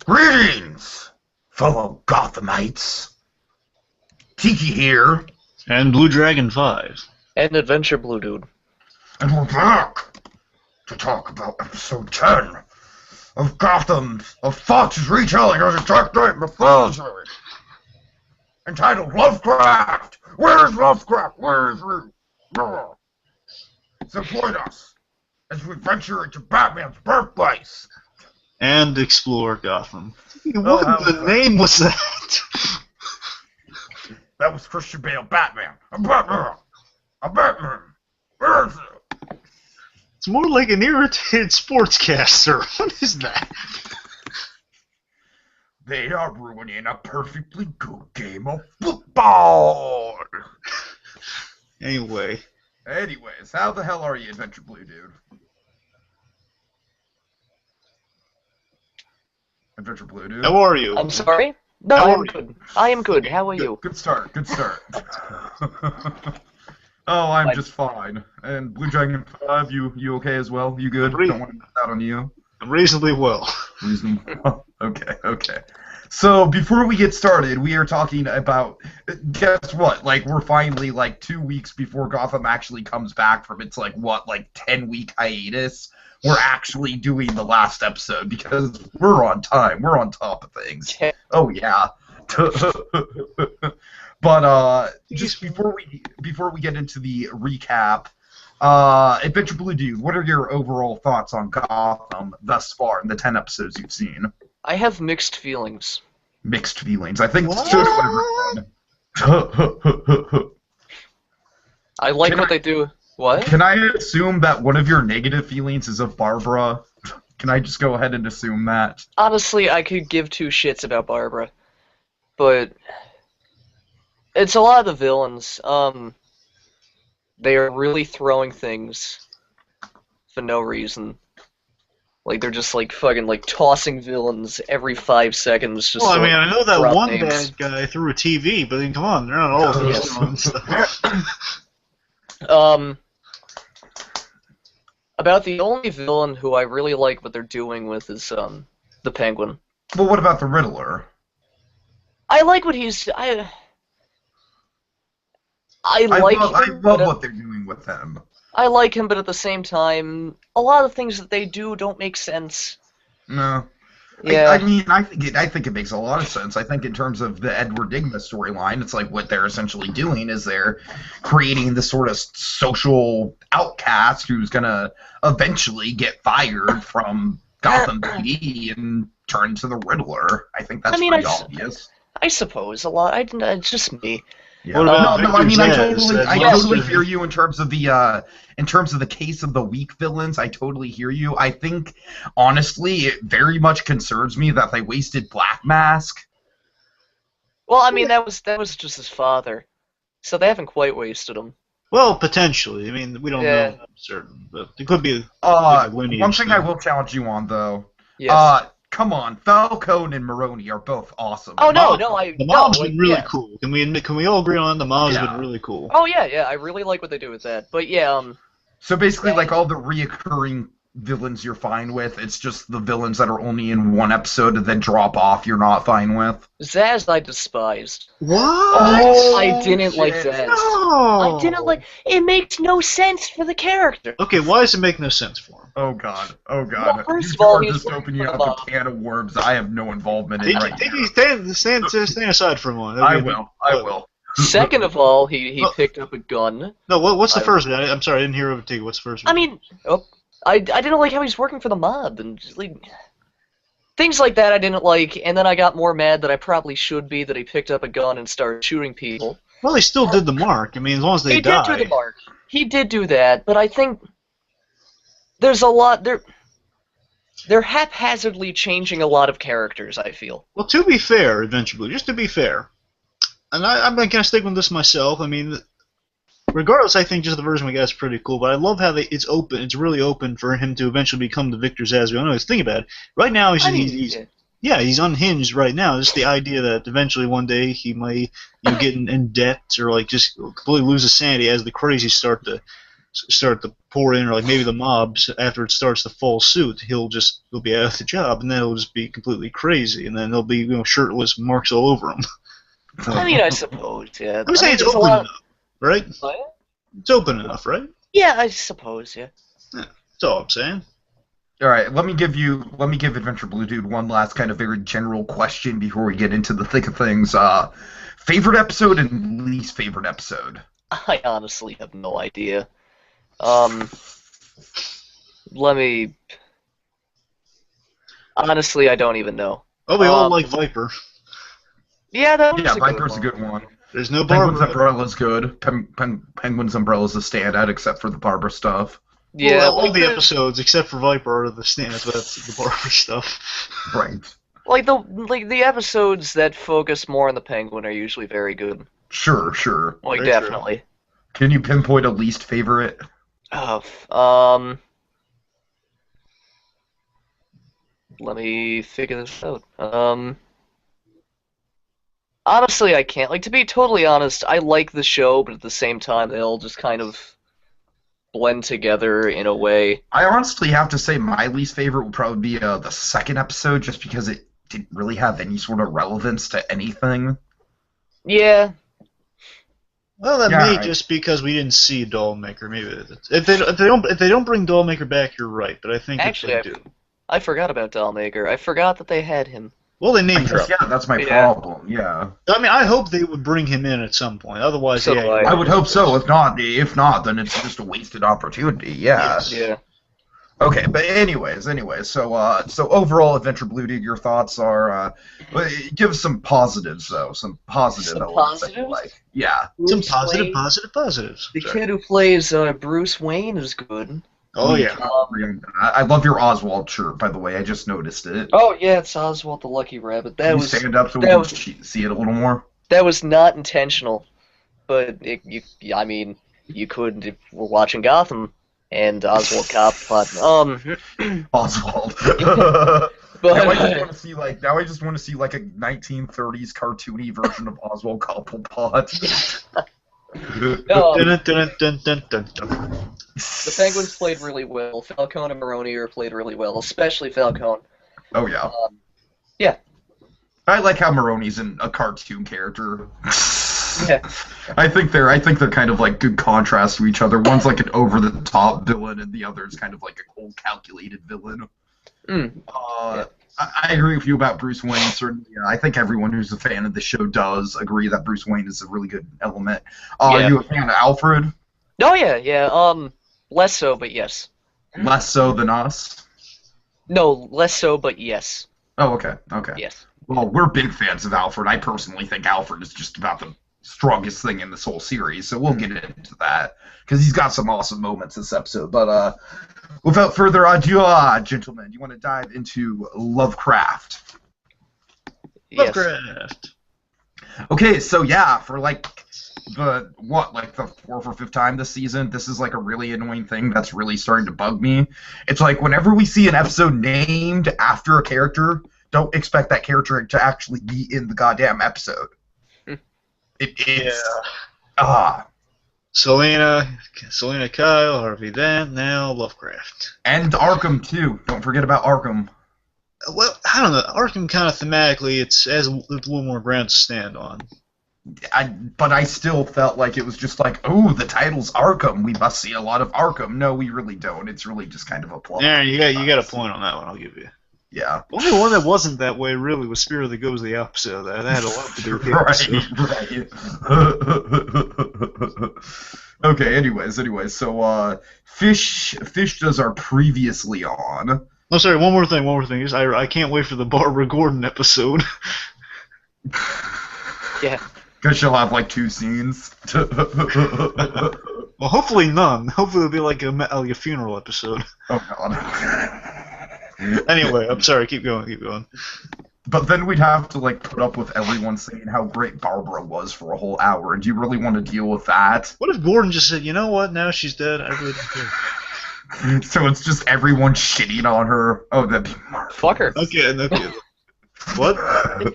Greetings, fellow Gothamites. Tiki here. And BlueDragonFive. And AdvBlueDude. And we're back to talk about episode 10 of Fox's retelling of the Dark Knight mythology, entitled Lovecraft. Where is Lovecraft? Where is he? So join us as we venture into Batman's birthplace. And explore Gotham. What the name was that? That was Christian Bale, Batman. I'm Batman. I'm Batman. Where is it? It's more like an irritated sportscaster. What is that? They are ruining a perfectly good game of football. Anyways, how the hell are you, AdvBlueDude? AdvBlueDude? how are you? I'm sorry? No, How I'm are good. I am good. How are you? Good start. Oh, I'm just fine. And BlueDragonFive, you okay as well? You good? Don't want to miss out on you. I'm reasonably well. Okay. So, before we get started, we are talking about, guess what? Like, we're finally, 2 weeks before Gotham actually comes back from its, 10-week hiatus. We're actually doing the last episode because we're on time. We're on top of things. Oh, yeah. But, just before we get into the recap, AdvBlueDude, what are your overall thoughts on Gotham thus far in the 10 episodes you've seen? I have mixed feelings. Mixed feelings. I think it's just everyone. I like what they do. What? Can I assume that one of your negative feelings is of Barbara? Can I just go ahead and assume that? Honestly, I could give two shits about Barbara. But it's a lot of the villains. They are really throwing things for no reason. Like, they're just, fucking, tossing villains every 5 seconds. Just Well, I mean, I know that one names. bad guy threw a TV, but come on, they're not all those villains. About the only villain who I really like what they're doing with is, the Penguin. Well, what about the Riddler? I like what he's... I love what they're doing with him. I like him, but at the same time, a lot of things that they do don't make sense. No. Yeah. I think it makes a lot of sense. I think in terms of the Edward Nygma storyline, it's like what they're essentially doing is they're creating this sort of social outcast who's gonna eventually get fired from Gotham PD and turn into the Riddler. I think that's pretty obvious. I suppose a lot. It's just me. Yeah. I totally hear you in terms of the case of the weak villains. I totally hear you. I think, honestly, it very much concerns me that they wasted Black Mask. Well, I mean, that was just his father, so they haven't quite wasted him. Well, potentially. I mean, we don't know for certain, but it could be one thing I will challenge you on, though. Yes. Come on, Falcone and Maroni are both awesome. Oh no, the mom's been really cool. Can we all agree on the mom's been really cool? Oh yeah, I really like what they do with that. But yeah, So basically, all the reoccurring villains you're fine with. It's just the villains that are only in one episode and then drop off you're not fine with. Zaz I despised. What? Oh, I didn't like Zaz. No. I didn't like. It makes no sense for the character. Okay, why does it make no sense for him? Oh god. Well, first of all, you're just opening up a can of worms I have no involvement in right now. Stand aside for a moment. I will. Second of all, he picked up a gun. No, what's the first one? I'm sorry, I didn't hear over to you. What's the first one? I mean, I didn't like how he's working for the mob and just, things like that I didn't like, and then I got more mad that I probably should be that he picked up a gun and started shooting people. Well, he still did the mark. I mean, as long as they die. He did do the mark. He did do that, but I think there's a lot they're haphazardly changing a lot of characters, I feel. Well, to be fair, eventually, just to be fair, and I'm going to stick with this myself, I mean, regardless, I think just the version we got is pretty cool, but I love how it's open. It's really open for him to eventually become the Victor Zsasz. I know, think about it. Right now, he's unhinged right now. Just the idea that eventually one day he might get in debt or just completely lose his sanity as the crazies start to start to pour in, or like maybe the mobs after it starts to fall suit, he'll be out of the job, and then it'll just be completely crazy, and then there'll be shirtless marks all over him. I mean, I suppose, yeah. I'm saying it's open enough, right? What? It's open enough, right? Yeah, I suppose, yeah. Yeah, that's all I'm saying. All right, let me give AdvBlueDude one last kind of very general question before we get into the thick of things. Favorite episode and least favorite episode? I honestly have no idea. Honestly, I don't even know. Oh, we all like Viper. Yeah, that was Viper's a good one. There's no Penguin's Barbara. Umbrella's good. Penguin's Umbrella's a standout, except for the Barbara stuff. Yeah, well, all the episodes except for Viper are the stands, but that's the Barbara stuff. Right. Like the episodes that focus more on the Penguin are usually very good. Sure. Like Very definitely. Can you pinpoint a least favorite? Oh, let me figure this out. Honestly, I can't. Like, to be totally honest, I like the show, but at the same time, they all just kind of blend together in a way. I honestly have to say my least favorite would probably be the second episode, just because it didn't really have any sort of relevance to anything. Yeah. Well, that may just because we didn't see Dollmaker. Maybe if they don't bring Dollmaker back, you're right. But I think actually, if they do. I forgot about Dollmaker. I forgot that they had him. Well, they named him. Yeah, that's my problem. Yeah. I mean, I hope they would bring him in at some point. Otherwise, So do I. I would hope so. If not, then it's just a wasted opportunity. Yeah. Yes. Yeah. Okay, but anyways, so overall, AdvBlueDude, your thoughts are, give us some positives though, some positive elements that you like. Yeah. Some Bruce positive, Wayne, positives. The Sorry. kid who plays Bruce Wayne is good. Oh yeah. I love your Oswald shirt, by the way. I just noticed it. Oh yeah, it's Oswald the Lucky Rabbit. Can you stand up so we can see it a little more? That was not intentional, but I mean, you could if we're watching Gotham and Oswald Cobblepot. Oswald. But now I just want to see like a 1930s cartoony version of Oswald Cobblepot. The Penguins played really well. Falcone and Maroni played really well, especially Falcone. Oh yeah. Yeah. I like how Maroni's a cartoon character. Yeah. I think they're kind of like good contrast to each other. One's like an over the top villain, and the other's kind of like a cold, calculated villain. Yeah. I agree with you about Bruce Wayne. Certainly, I think everyone who's a fan of the show does agree that Bruce Wayne is a really good element. Are you a fan of Alfred? Oh yeah. Less so, but yes. Less so than us? No, less so, but yes. Oh, okay. Yes. Well, we're big fans of Alfred. I personally think Alfred is just about the strongest thing in this whole series, so we'll get into that, because he's got some awesome moments this episode. But without further ado, gentlemen, you want to dive into Lovecraft? Yes. Lovecraft. Okay, so yeah, for like the fourth or fifth time this season, this is like a really annoying thing that's really starting to bug me. It's like whenever we see an episode named after a character, don't expect that character to actually be in the goddamn episode. Selena Kyle, Harvey Dent, now Lovecraft. And Arkham too. Don't forget about Arkham. Well, I don't know. Arkham kind of thematically, it has a little more ground to stand on. But I still felt like it was just like, oh, the title's Arkham. We must see a lot of Arkham. No, we really don't. It's really just kind of a plot. Yeah, you got a point on that one. I'll give you. Yeah. The only one that wasn't that way really was Spirit of the Ghostly Episode. That had a lot to do with the episode. Right. Okay. Anyways. So, Fish does our previously on. Oh, sorry. One more thing. I can't wait for the Barbara Gordon episode. Yeah. Because she'll have like 2 scenes. Well, hopefully none. Hopefully it'll be like a funeral episode. Oh god. Anyway, I'm sorry. Keep going. But then we'd have to like put up with everyone saying how great Barbara was for a whole hour. And do you really want to deal with that? What if Gordon just said, you know what? Now she's dead. I really don't care. So it's just everyone shitting on her. Oh, that'd be Mark. Fuck her. Okay. What? Fuck it.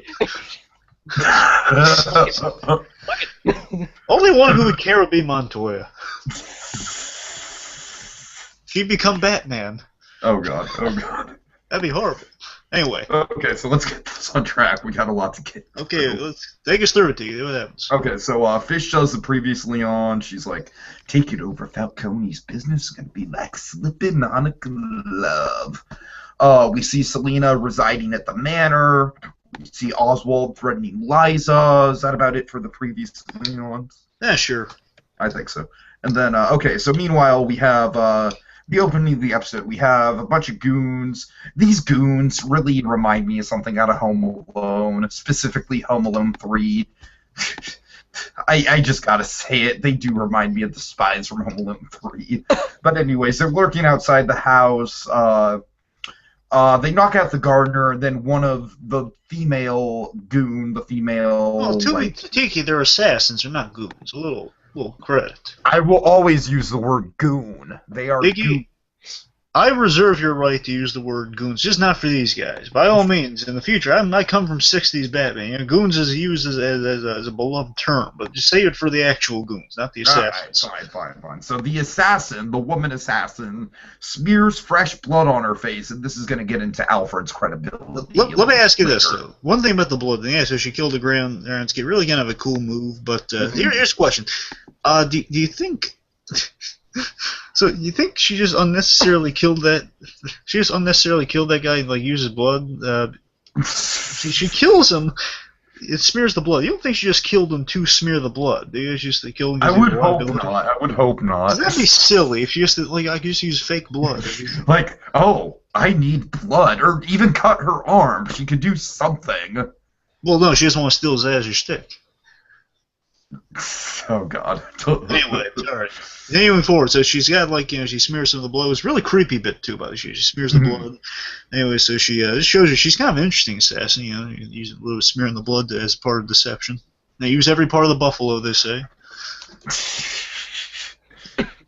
Only one who would care would be Montoya. He'd become Batman. Oh god. Oh god. That'd be horrible. Anyway. Okay, so let's get this on track. We got a lot to get Okay, through. let's take us through it, Tiki. What happens? Okay, so Fish does the previously on. She's like, take it over Falcone's business is gonna be like slipping on a glove. We see Selena residing at the manor. We see Oswald threatening Liza. Is that about it for the previously on? Yeah, sure. I think so. And then, okay, so meanwhile, we have the opening of the episode. We have a bunch of goons. These goons really remind me of something out of Home Alone, specifically Home Alone 3. I just gotta say it. They do remind me of the spies from Home Alone 3. But anyways, they're lurking outside the house. They knock out the gardener, and then one of the female goon, Well, Tiki, they're assassins. They're not goons. A little credit. I will always use the word goon. They are goons. I reserve your right to use the word goons, just not for these guys. By all means, in the future, I come from 60s Batman. You know, goons is used as a beloved term, but just say it for the actual goons, not the assassins. All right, fine. So the assassin, the woman assassin, smears fresh blood on her face, and this is going to get into Alfred's credibility. Let me ask you this, though. One thing about the blood thing, yeah, so she killed the grandparents, really kind of a cool move, but here's a question. Do you think... So you think she just unnecessarily killed that? She just unnecessarily killed that guy, like uses blood. She kills him. It smears the blood. You don't think she just killed him to smear the blood? They just killed him. I would hope not. That'd be silly if you just I could just use fake blood. Like, oh, I need blood, or even cut her arm. She could do something. Well, no, she doesn't want to steal his ass or stick. Oh God. Anyway, alright. Anyway, forward. So she's got she smears some of the blood. It's a really creepy bit too, by the way. She smears the blood. Anyway, so she this shows you she's kind of an interesting assassin. You know, use a little smearing the blood as part of deception. They use every part of the buffalo, they say.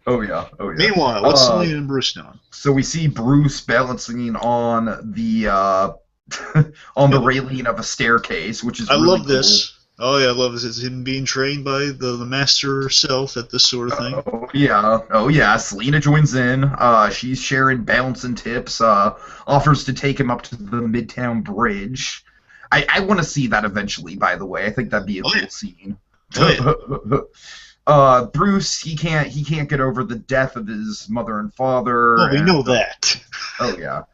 Oh yeah. Meanwhile, what's Selena and Bruce doing? So we see Bruce balancing on the on the railing of a staircase, which is really love cool. this. Oh yeah, I love this. It's him being trained by the master herself at this sort of thing. Oh yeah. Selena joins in. She's sharing balancing tips. Offers to take him up to the Midtown Bridge. I want to see that eventually. By the way, I think that'd be a cool scene. Bruce, he can't get over the death of his mother and father. Oh, we know that. Oh yeah.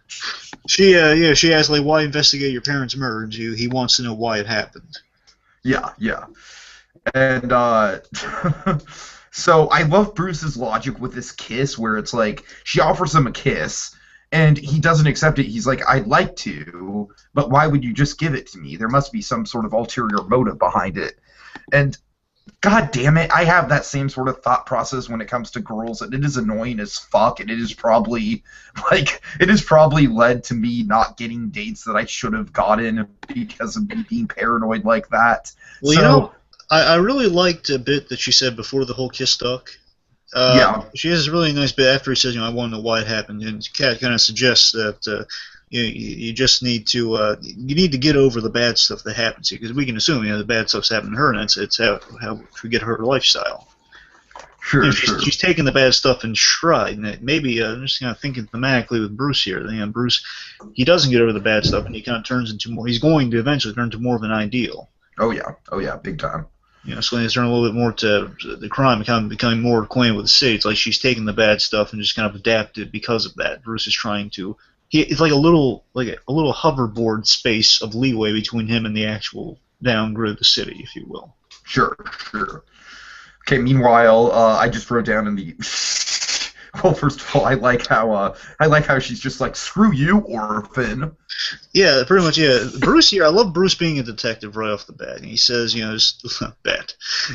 She asks why investigate your parents' murder? He wants to know why it happened. Yeah. And so I love Bruce's logic with this kiss, where it's like she offers him a kiss and he doesn't accept it. He's like, I'd like to, but why would you just give it to me? There must be some sort of ulterior motive behind it. And God damn it, I have that same sort of thought process when it comes to girls, and it is annoying as fuck, and it is probably led to me not getting dates that I should have gotten because of me being paranoid like that. Well, so, I really liked a bit that she said before the whole kiss talk. Yeah. She has a really nice bit after he says, I want to know why it happened, and Kat kind of suggests that you just need to get over the bad stuff that happens to you, because we can assume the bad stuff's happened to her, and it's how we get her lifestyle. Sure. She's taking the bad stuff in stride, and maybe I'm just kind of thinking thematically with Bruce here. Bruce, he doesn't get over the bad stuff, and he kind of turns into more. He's going to eventually turn into more of an ideal. Oh yeah, big time. So he's turning a little bit more to the crime, kind of becoming more acquainted with the city. It's like she's taking the bad stuff and just kind of adapted because of that. Bruce is trying to. It's like a little hoverboard space of leeway between him and the actual downgrid of the city, if you will. Sure. Okay. Meanwhile, I just wrote down in the. Well, first of all, I like how she's just like, screw you, orphan. Yeah, pretty much. Yeah, Bruce here. I love Bruce being a detective right off the bat. And he says,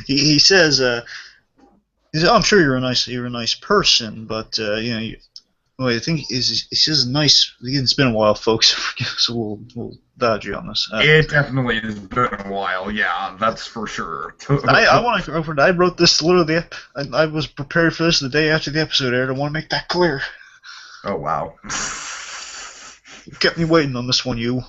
he says, I'm sure you're a nice person, but I think he says nice. It's been a while, folks, so we'll dodge you on this. It definitely has been a while, yeah, that's for sure. I wrote this literally. I was prepared for this the day after the episode aired. I want to make that clear. Oh wow. You kept me waiting on this one, you.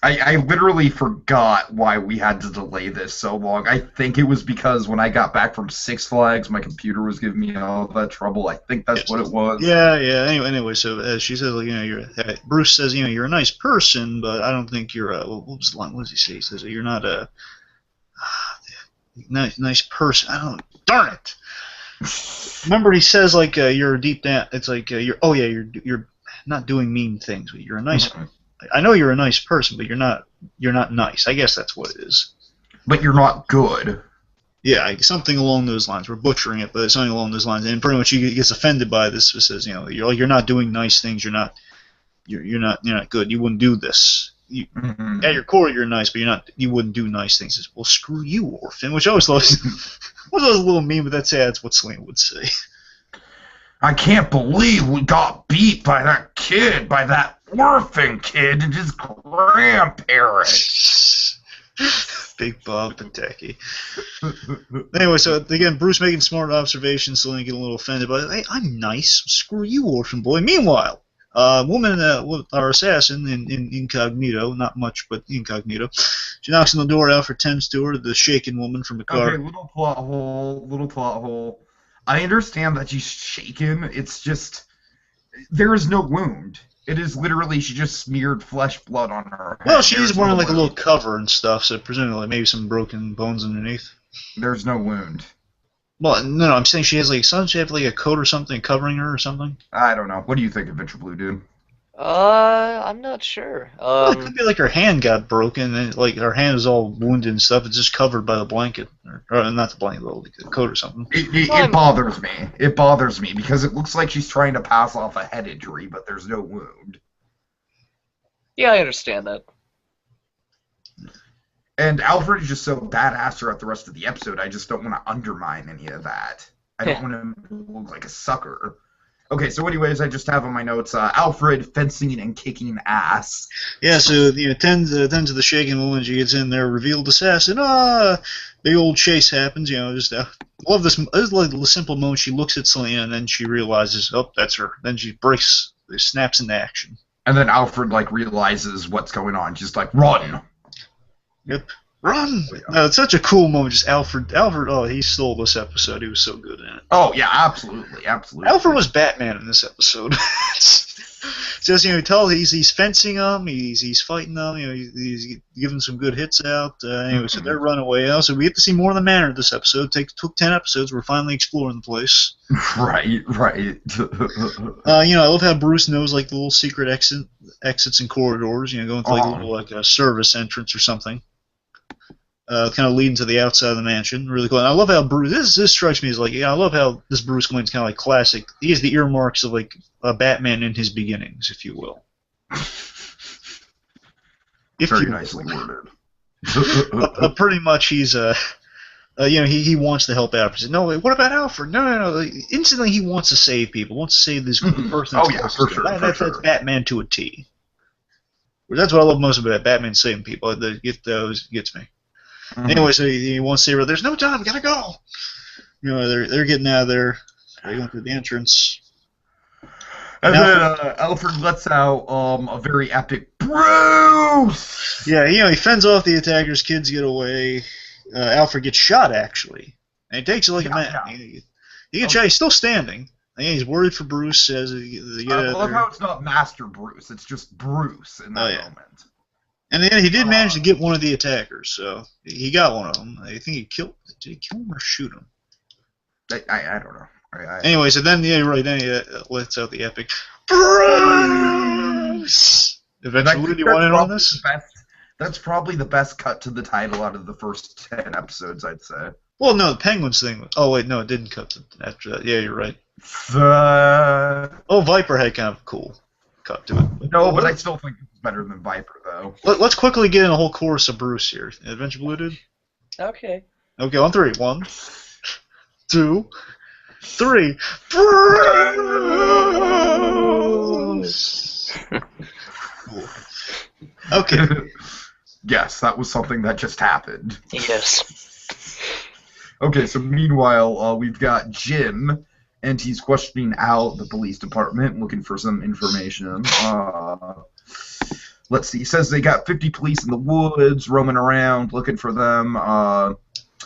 I literally forgot why we had to delay this so long. I think it was because when I got back from Six Flags, my computer was giving me all that trouble. I think that's what it was. Yeah. Anyway, so she says, like, Bruce says, you're a nice person, but I don't think you're a. What was the line? What does he say? He says, you're not a nice person. I don't. Darn it. Remember, he says, like, you're deep down. It's like you're not doing mean things, but you're a nice. I know you're a nice person, but you're not nice. I guess that's what it is. But you're not good. Yeah, something along those lines. We're butchering it, but it's something along those lines. And pretty much he gets offended by this. It says, you're not doing nice things. You're not good. You wouldn't do this. At your core, you're nice, but you wouldn't do nice things. He says, well, screw you, orphan. Which I always thought was a little mean, but that's what Selena would say. I can't believe we got beat by that kid, by that orphan kid and his grandparents. Big Bob Pateki. Anyway, so again, Bruce making smart observations, Selena getting a little offended, but hey, I'm nice. Screw you, orphan boy. Meanwhile, woman, our assassin in incognito, not much, but incognito. She knocks on the door. Alfred tends to her, the shaken woman from the car. Okay, little plot hole. I understand that she's shaken. It's just there is no wound. It is literally she just smeared flesh blood on her head. Well, she's wearing like a little cover and stuff, so presumably maybe some broken bones underneath. There's no wound. Well, no, I'm saying she has like she have like a coat or something covering her or something. I don't know. What do you think, AdvBlueDude? I'm not sure. Well, it could be like her hand got broken and like her hand is all wounded and stuff. It's just covered by the blanket, or not the blanket, but like a coat or something. It bothers me. It bothers me because it looks like she's trying to pass off a head injury, but there's no wound. Yeah, I understand that. And Alfred is just so badass throughout the rest of the episode. I just don't want to undermine any of that. I don't want to look like a sucker. Okay, so anyways, I just have on my notes, Alfred fencing and kicking ass. Yeah, so tends to the shaken woman. She gets in there, revealed assassin. Big old chase happens. Just love this. I just love the simple moment. She looks at Selena and then she realizes, oh, that's her. Then she snaps into action. And then Alfred realizes what's going on. She's like, run. Yep. Run! Yeah. No, it's such a cool moment. Just Alfred, oh, he stole this episode. He was so good in it. Oh, yeah, absolutely. Alfred was Batman in this episode. Just, tell he's fencing them, he's fighting them, he's giving some good hits out. Anyway, so they're running away. Also, we get to see more of the manor this episode. Took 10 episodes. We're finally exploring the place. Right. I love how Bruce knows, like, the little secret exits and corridors, going to, like, a little, like, a service entrance or something. Kind of leading to the outside of the mansion. Really cool. And I love how Bruce... This strikes me as like... I love how this Bruce Wayne's kind of like classic. He has the earmarks of like a Batman in his beginnings, if you will. Very nicely worded. Pretty much he's... he wants to help Alfred. He said, no, wait, what about Alfred? No. Instantly he wants to save people. Wants to save this person. Oh, yeah, for sure. That's Batman to a T. That's what I love most about Batman saving people. Gets me. Mm-hmm. Anyway, so he wants to say, there's no time, gotta go. They're getting out of there. They're going through the entrance. And then Alfred lets out a very epic Bruce! Yeah, he fends off the attackers, kids get away. Alfred gets shot, actually. And he takes it like a man. Yeah. He gets shot, he's still standing. He's worried for Bruce, says... I love how it's not Master Bruce, it's just Bruce in that moment. And then he did manage to get one of the attackers, so he got one of them. I think he killed... Did he kill him or shoot him? I don't know. Anyway, so then, then he lets out the epic Bruce! Eventually, do you want in on this? That's probably the best cut to the title out of the first 10 episodes, I'd say. Well, no, the Penguins thing... Oh, wait, no, it didn't cut after that. Yeah, you're right. Viper had kind of a cool cut to it. But I still think it's better than Viper, though. Let's quickly get in a whole chorus of Bruce here. AdvBlueDude? Okay. Okay, on 3. 1, 2, 3. Bruce! Okay. Yes, that was something that just happened. Yes. Okay, so meanwhile, we've got Jim, and he's questioning out the police department, looking for some information. let's see. He says they got 50 police in the woods roaming around looking for them.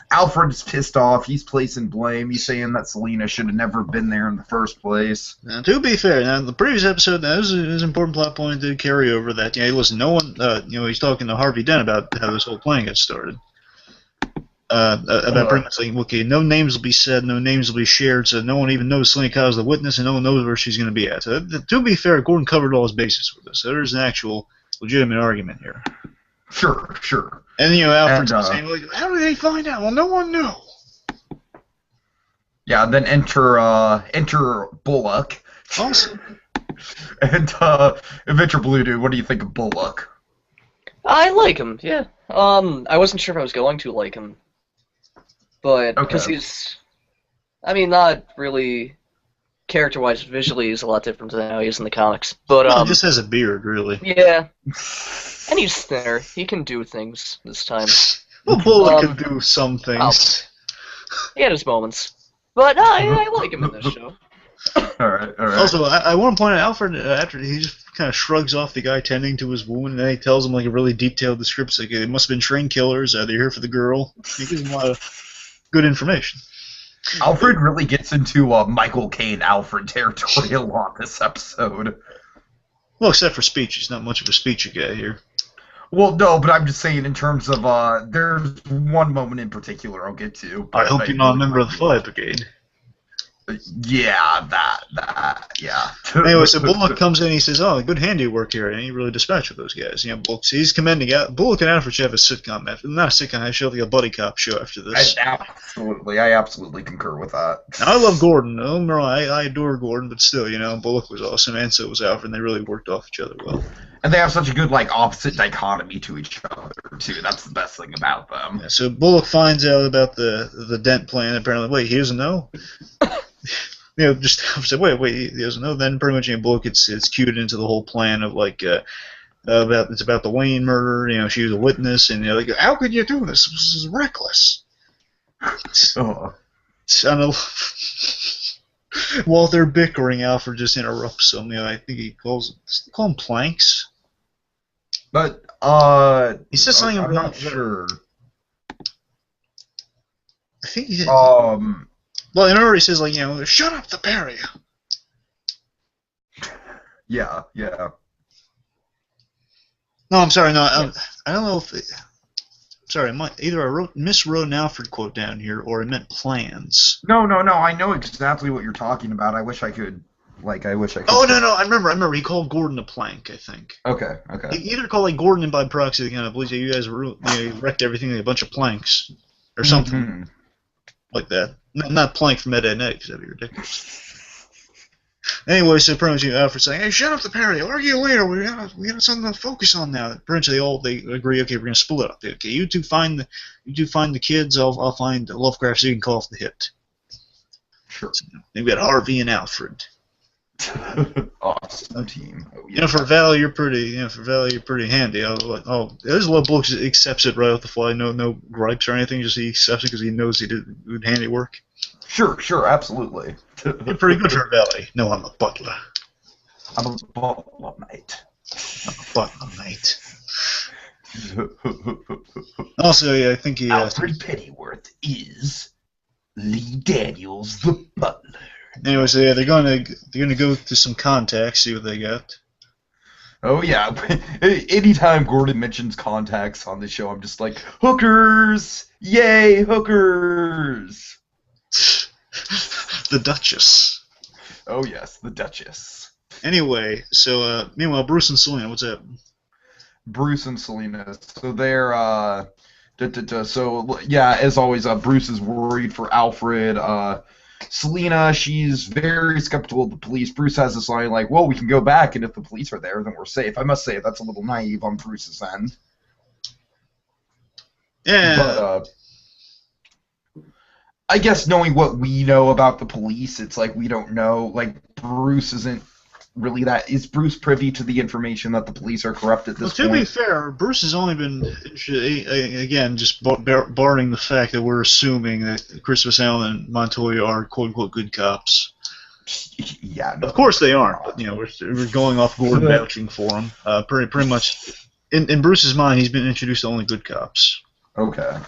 Alfred's pissed off. He's placing blame. He's saying that Selina should have never been there in the first place. Now, to be fair, now the previous episode, that was an important plot point to carry over. That listen, no one, he's talking to Harvey Dent about how this whole plan got started. About pretty much saying, okay, no names will be said, no names will be shared, so no one even knows Selina Kyle's the witness, and no one knows where she's going to be at. So, to be fair, Gordon covered all his bases with this. So there's an actual legitimate argument here. Sure. And Alfred's saying, like, how did they find out? Well, no one knew. Yeah, then enter Bullock. Awesome. And AdvBlueDude, what do you think of Bullock? I like him, yeah. I wasn't sure if I was going to like him. But, because he's, not really, character-wise, visually, he's a lot different than how he is in the comics. But, he just has a beard, really. Yeah. And he's thinner. He can do things this time. Well, Bullock can do some things. He had his moments. But, I like him in this show. Alright. Also, I want to point out, Alfred, after he just kind of shrugs off the guy tending to his wound, and then he tells him, like, a really detailed description. Like, it must have been trained killers. They're here for the girl. He gives him a lot of good information. Alfred really gets into Michael Caine Alfred territory a lot this episode. Well, except for speech. He's not much of a speechy guy here. Well, no, but I'm just saying in terms of, there's one moment in particular I'll get to. I hope you're not a member of the Fire Brigade. Yeah, yeah. Anyway, so Bullock comes in and he says, oh, good handiwork here, and he really dispatched with those guys. He's commending out. Bullock and Alfred should have a sitcom after. Not a sitcom, I should have like a buddy cop show after this. I absolutely concur with that. Now, I love Gordon. Don't get me wrong, I adore Gordon, but still, Bullock was awesome, and so was Alfred, and they really worked off each other well. And they have such a good, opposite dichotomy to each other, too. That's the best thing about them. Yeah, so Bullock finds out about the Dent plan, apparently. Wait, he doesn't know? Just said, wait, he doesn't know. Then pretty much, Bullock it's cued into the whole plan of about the Wayne murder. She was a witness, and how could you do this? This is reckless. Oh. While they're bickering, Alfred just interrupts them. I think he calls them planks. But he says something. I'm not sure. I think he. Well, in order he says shut up the barrier. Yeah. No, I'm sorry. No, I don't know if. Sorry, either I miswrote an Alfred quote down here, or it meant plans. No. I know exactly what you're talking about. I wish I could. Oh no! I remember. He called Gordon a plank. I think. Okay. He either called Gordon and by proxy, kind of believes that you guys wrecked everything like a bunch of planks, or something like that. Not plank from Ed, Ed, because that'd be ridiculous. Anyway, so pretty much Alfred's saying, "Hey, shut up the parody. Argue later. We got something to focus on now." Pretty much they agree. Okay, we're gonna split up. Okay, you two find the kids. I'll find Lovecraft so you can call off the hit. Sure. So, they've got Harvey and Alfred. Awesome team. Oh, yeah. For Valley, you're pretty. You're pretty handy. There's a lot of books that accepts it right off the fly. No gripes or anything. Just he accepts it because he knows he did good handiwork. Sure, absolutely. You're pretty good for Valley. No, I'm a butler. I'm a butler, mate. Also, yeah, I think he. Alfred Pennyworth is Lee Daniels, the butler. Anyway, so yeah, they're gonna go to some contacts, see what they got. Oh yeah, anytime Gordon mentions contacts on the show, I'm just like, hookers! Yay, hookers! The Duchess. Oh yes, the Duchess. Anyway, so meanwhile, Bruce and Selina, what's up? Bruce and Selina, so they're so yeah, as always, Bruce is worried for Alfred. Selina, she's very skeptical of the police. Bruce has this line like, well, we can go back, and if the police are there, then we're safe. I must say, that's a little naive on Bruce's end. Yeah. But, I guess knowing what we know about the police, it's like we don't know, Bruce isn't really that. Is Bruce privy to the information that the police are corrupt at this point? To be fair, Bruce has only been, again, just barring the fact that we're assuming that Christmas Allen and Montoya are quote-unquote good cops. Yeah, no. Of course they aren't, but we're going off Gordon vouching for him. Pretty much, in Bruce's mind, he's been introduced to only good cops. Okay.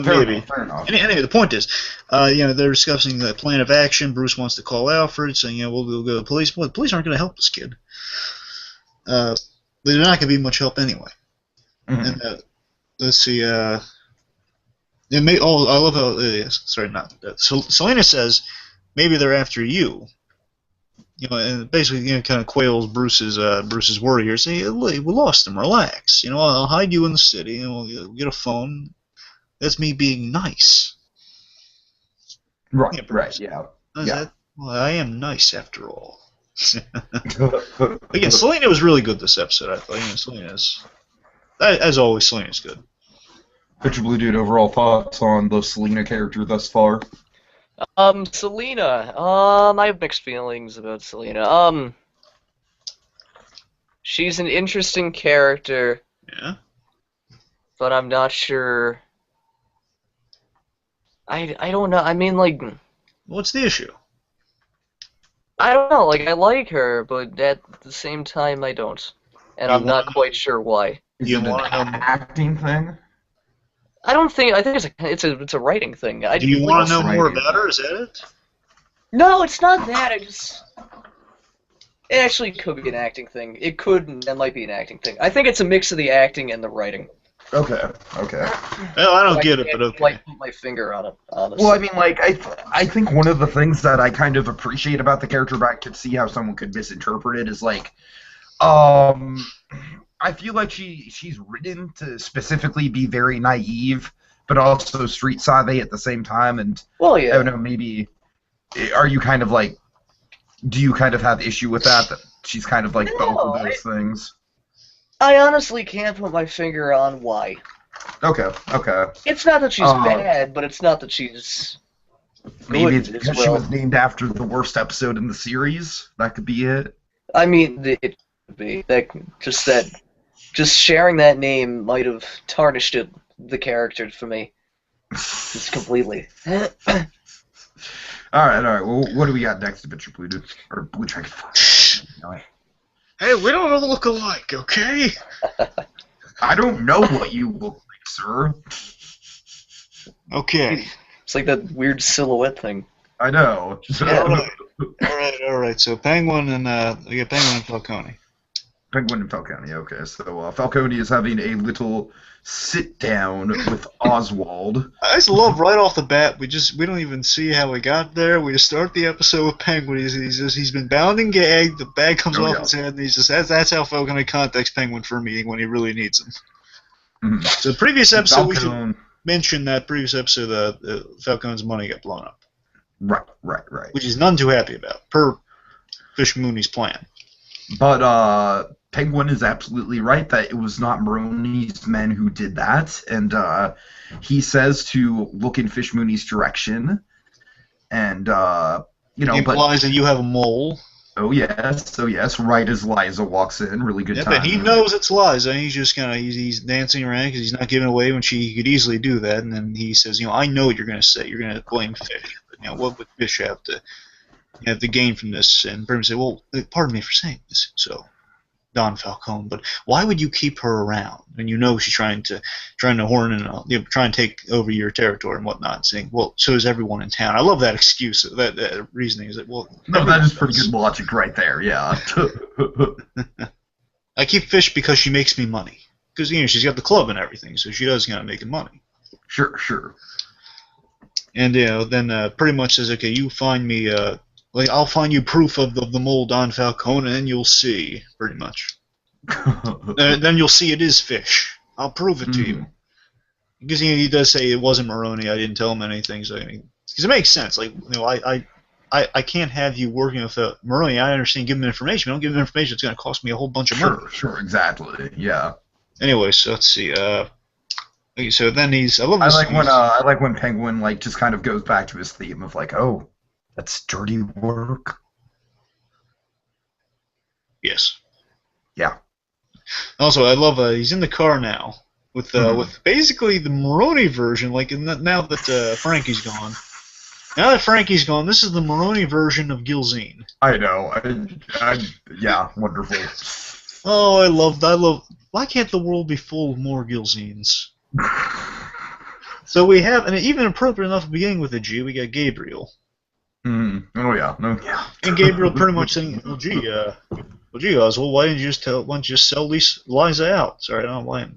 Maybe. Fair enough. Anyway, the point is, they're discussing the plan of action. Bruce wants to call Alfred, saying, we'll go to the police. Well, the police aren't going to help this kid. They're not going to be much help anyway. Mm-hmm. And let's see. I love how. Sorry, not that. So Selena says, maybe they're after you. And basically, kind of quails Bruce's worry here. Say, hey, we lost him. Relax. I'll hide you in the city, and we'll get a phone. That's me being nice. Right. Yeah. Well, I am nice after all. Again, Selena was really good this episode. I thought. Selena's, as always, Selena's good. AdvBlueDude, overall thoughts on the Selena character thus far? Selena. I have mixed feelings about Selena. She's an interesting character. Yeah. But I'm not sure. I don't know. I mean, like. What's the issue? I don't know. Like, I like her, but at the same time, I don't. And I'm not quite sure why. Is it an acting thing? I don't think. I think it's a writing thing. Do you want to know more about her? Is that it? No, it's not that. It actually could be an acting thing. It could and might be an acting thing. I think it's a mix of the acting and the writing. Okay. Well, I don't get it, but okay. Like, put my finger on it, honestly. Well, I mean, like, I think one of the things that I kind of appreciate about the character, but I could see how someone could misinterpret it, is like, I feel like she's written to specifically be very naive, but also street savvy at the same time. And well, yeah. I don't know, maybe are you kind of like, do you kind of have issue with that she's kind of like both of those things? I honestly can't put my finger on why. Okay. It's not that she's bad, but it's not that she's. Maybe it's because she was named after the worst episode in the series. That could be it. I mean, it could be just sharing that name might have tarnished the character for me, just completely. All right. Well, what do we got next, AdvBlueDude or BlueDragonFive? Hey, we don't all look alike, okay? I don't know what you look like, sir. Okay. It's like that weird silhouette thing. I know. All right. So Penguin and we got Penguin and Falcone. Penguin and Falcone. Okay. So Falcone is having a little sit down with Oswald. I just love right off the bat. We don't even see how we got there. We just start the episode with Penguin. He's been bound and gagged. The bag comes off his head, and he's just that's how Falcone contacts Penguin for a meeting when he really needs him. Mm-hmm. So the previous episode, we should mention that previous episode, Falcone's money got blown up. Right. Which he's none too happy about, per Fish Mooney's plan. But Penguin is absolutely right that it was not Maroney's men who did that, and he says to look in Fish Mooney's direction, and he implies that you have a mole. Oh yes, right as Liza walks in, really good time. But he knows it's Liza, and he's just kind of he's dancing around because he's not giving away when she could easily do that, and then he says, I know what you're going to say. You're going to blame Fish, but what would Fish have to gain from this? And Brim said, well, pardon me for saying this, so Don Falcone, but why would you keep her around? And she's trying to horn and try and take over your territory and whatnot. Saying, well, so is everyone in town. I love that excuse. That reasoning is that no, that is pretty good logic right there. Yeah. I keep Fish because she makes me money. Because she's got the club and everything, so she does kind of making money. Sure. And then pretty much says, okay, you find me. I'll find you proof of the mole Don Falcone, and you'll see, pretty much. Then you'll see it is Fish. I'll prove it to you. Because he does say it wasn't Maroney. I didn't tell him anything. So because it makes sense. I can't have you working with Maroney. I understand. Give him information. But don't give him information. It's going to cost me a whole bunch of money. Sure, exactly. Yeah. Anyway, so let's see. So then I like when Penguin just kind of goes back to his theme of oh. That's dirty work. Yes. Yeah. Also, I love he's in the car now with basically the Maroney version. Now that Frankie's gone, Now that Frankie's gone, this is the Maroney version of Gilzine. I know. Yeah, wonderful. Oh, I love. Why can't the world be full of more Gilzines? So we have, and even appropriate enough beginning with a G, we got Gabriel. Oh yeah, no, yeah. And Gabriel pretty much saying, well, gee, Oswald, why didn't you just sell Liza out? Sorry, I don't know why I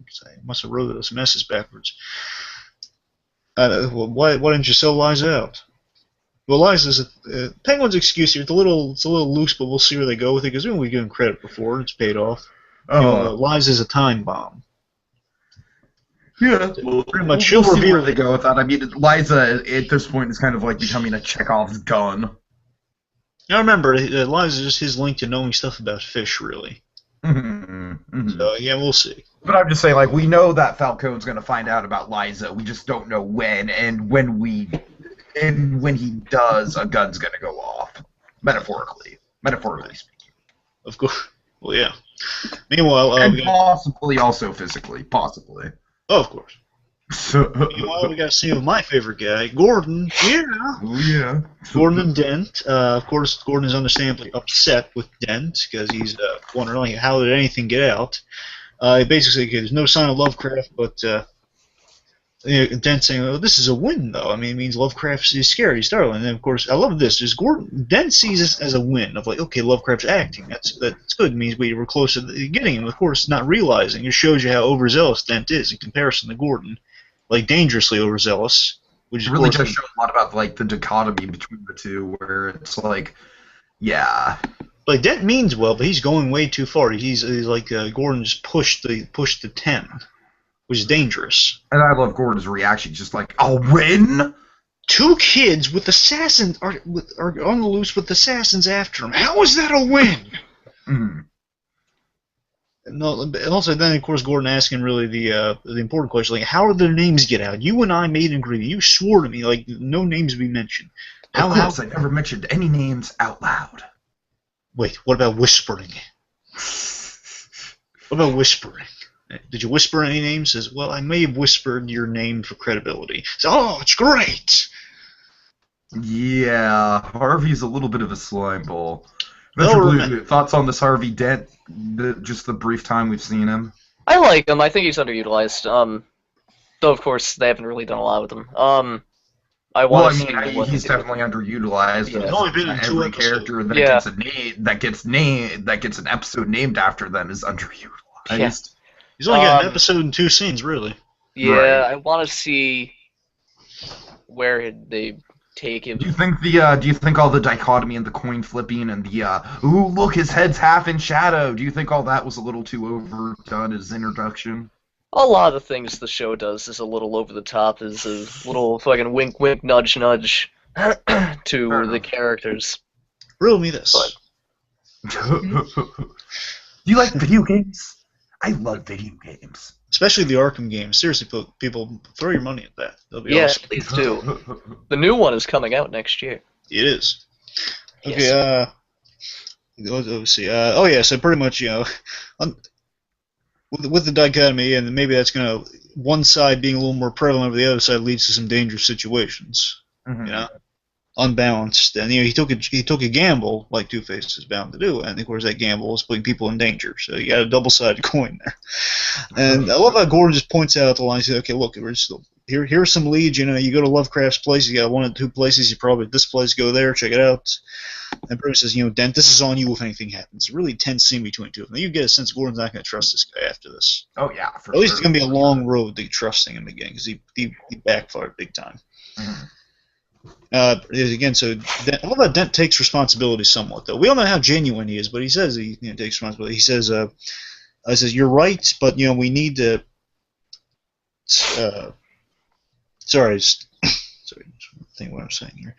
must have wrote those messes backwards. Why didn't you sell Liza out? Well, Liza's Penguin's excuse here. It's a little loose, but we'll see where they go with it because we've given credit before and it's paid off. Liza's a time bomb. Yeah, pretty much. We'll see where they go with that. I mean, Liza at this point is kind of like becoming a Chekhov's gun. Now remember, Liza's just his link to knowing stuff about fish, really. So yeah, we'll see. But I'm just saying, like, we know that Falcone's going to find out about Liza. We just don't know when, and when he does, a gun's going to go off. Metaphorically speaking. Of course. Well, yeah. Meanwhile, and possibly also physically, possibly. Oh, of course. Meanwhile, we got to see with my favorite guy, Gordon. Yeah. Oh, yeah. Gordon and Dent. Of course, Gordon is understandably upset with Dent because he's wondering, like, how did anything get out? Basically, there's no sign of Lovecraft, but Dent saying, "Oh, this is a win, though. I mean, it means Lovecraft is scary, startling." And then, of course, I love this. Is Dent sees this as a win of like, okay, Lovecraft's acting. That's good. It means we were close to getting him. Of course, not realizing it shows you how overzealous Dent is in comparison to Gordon, like dangerously overzealous. Which it really does show a lot about like the dichotomy between the two, where it's like, yeah. Like Dent means well, but he's going way too far. He's like Gordon just pushed the 10, which is dangerous. And I love Gordon's reaction, just like, I'll win. 2 kids with assassins are on the loose with assassins after him. How is that a win? And also, then of course Gordon asking really the important question, like, how did their names get out? You and I made an agreement. You swore to me like no names be mentioned. Of course, I never mentioned any names out loud. Wait, what about whispering? What about whispering? Did you whisper any names? Says, well, I may have whispered your name for credibility. So, oh, it's great! Yeah, Harvey's a little bit of a slime ball. Thoughts on this Harvey Dent, just the brief time we've seen him? I like him. I think he's underutilized. Though, of course, they haven't really done a lot with him. He's definitely underutilized. Yeah. He's only been in 2 episodes. Character that gets an episode named after them is underutilized. Yeah. He's only got an episode and 2 scenes, really. Yeah, right. I want to see where they take him. Do you think all the dichotomy and the coin flipping and the ooh, look, his head's half in shadow? Do you think all that was a little too overdone as introduction? A lot of the things the show does is a little over the top, is a little fucking wink, wink, nudge, nudge to the characters. Riddle me this. Do you like video games? I love video games. Especially the Arkham games. Seriously, people, throw your money at that. They'll be awesome. Please do. The new one is coming out next year. It is. Okay, Yes. let's see. Oh yeah, so pretty much, with the dichotomy, and maybe that's going to, one side being a little more prevalent over the other side leads to some dangerous situations. Unbalanced, and he took a gamble like Two-Face is bound to do, and of course that gamble is putting people in danger. So you got a double-sided coin there. And I love how Gordon just points out the line. He says, "Okay, look, here's some leads. You go to Lovecraft's place. You got 1 of 2 places. You probably at this place. Go there, check it out." And Bruce says, "Dent, this is on you if anything happens." It's a really tense scene between 2 of them. You get a sense Gordon's not going to trust this guy after this. Oh yeah, at least it's going to be a long road to trusting him again because he backfired big time. Again, so I love how Dent takes responsibility somewhat, though. We don't know how genuine he is, but he says he takes responsibility. He says, "I says you're right, but we need to." Sorry, think what I'm saying here.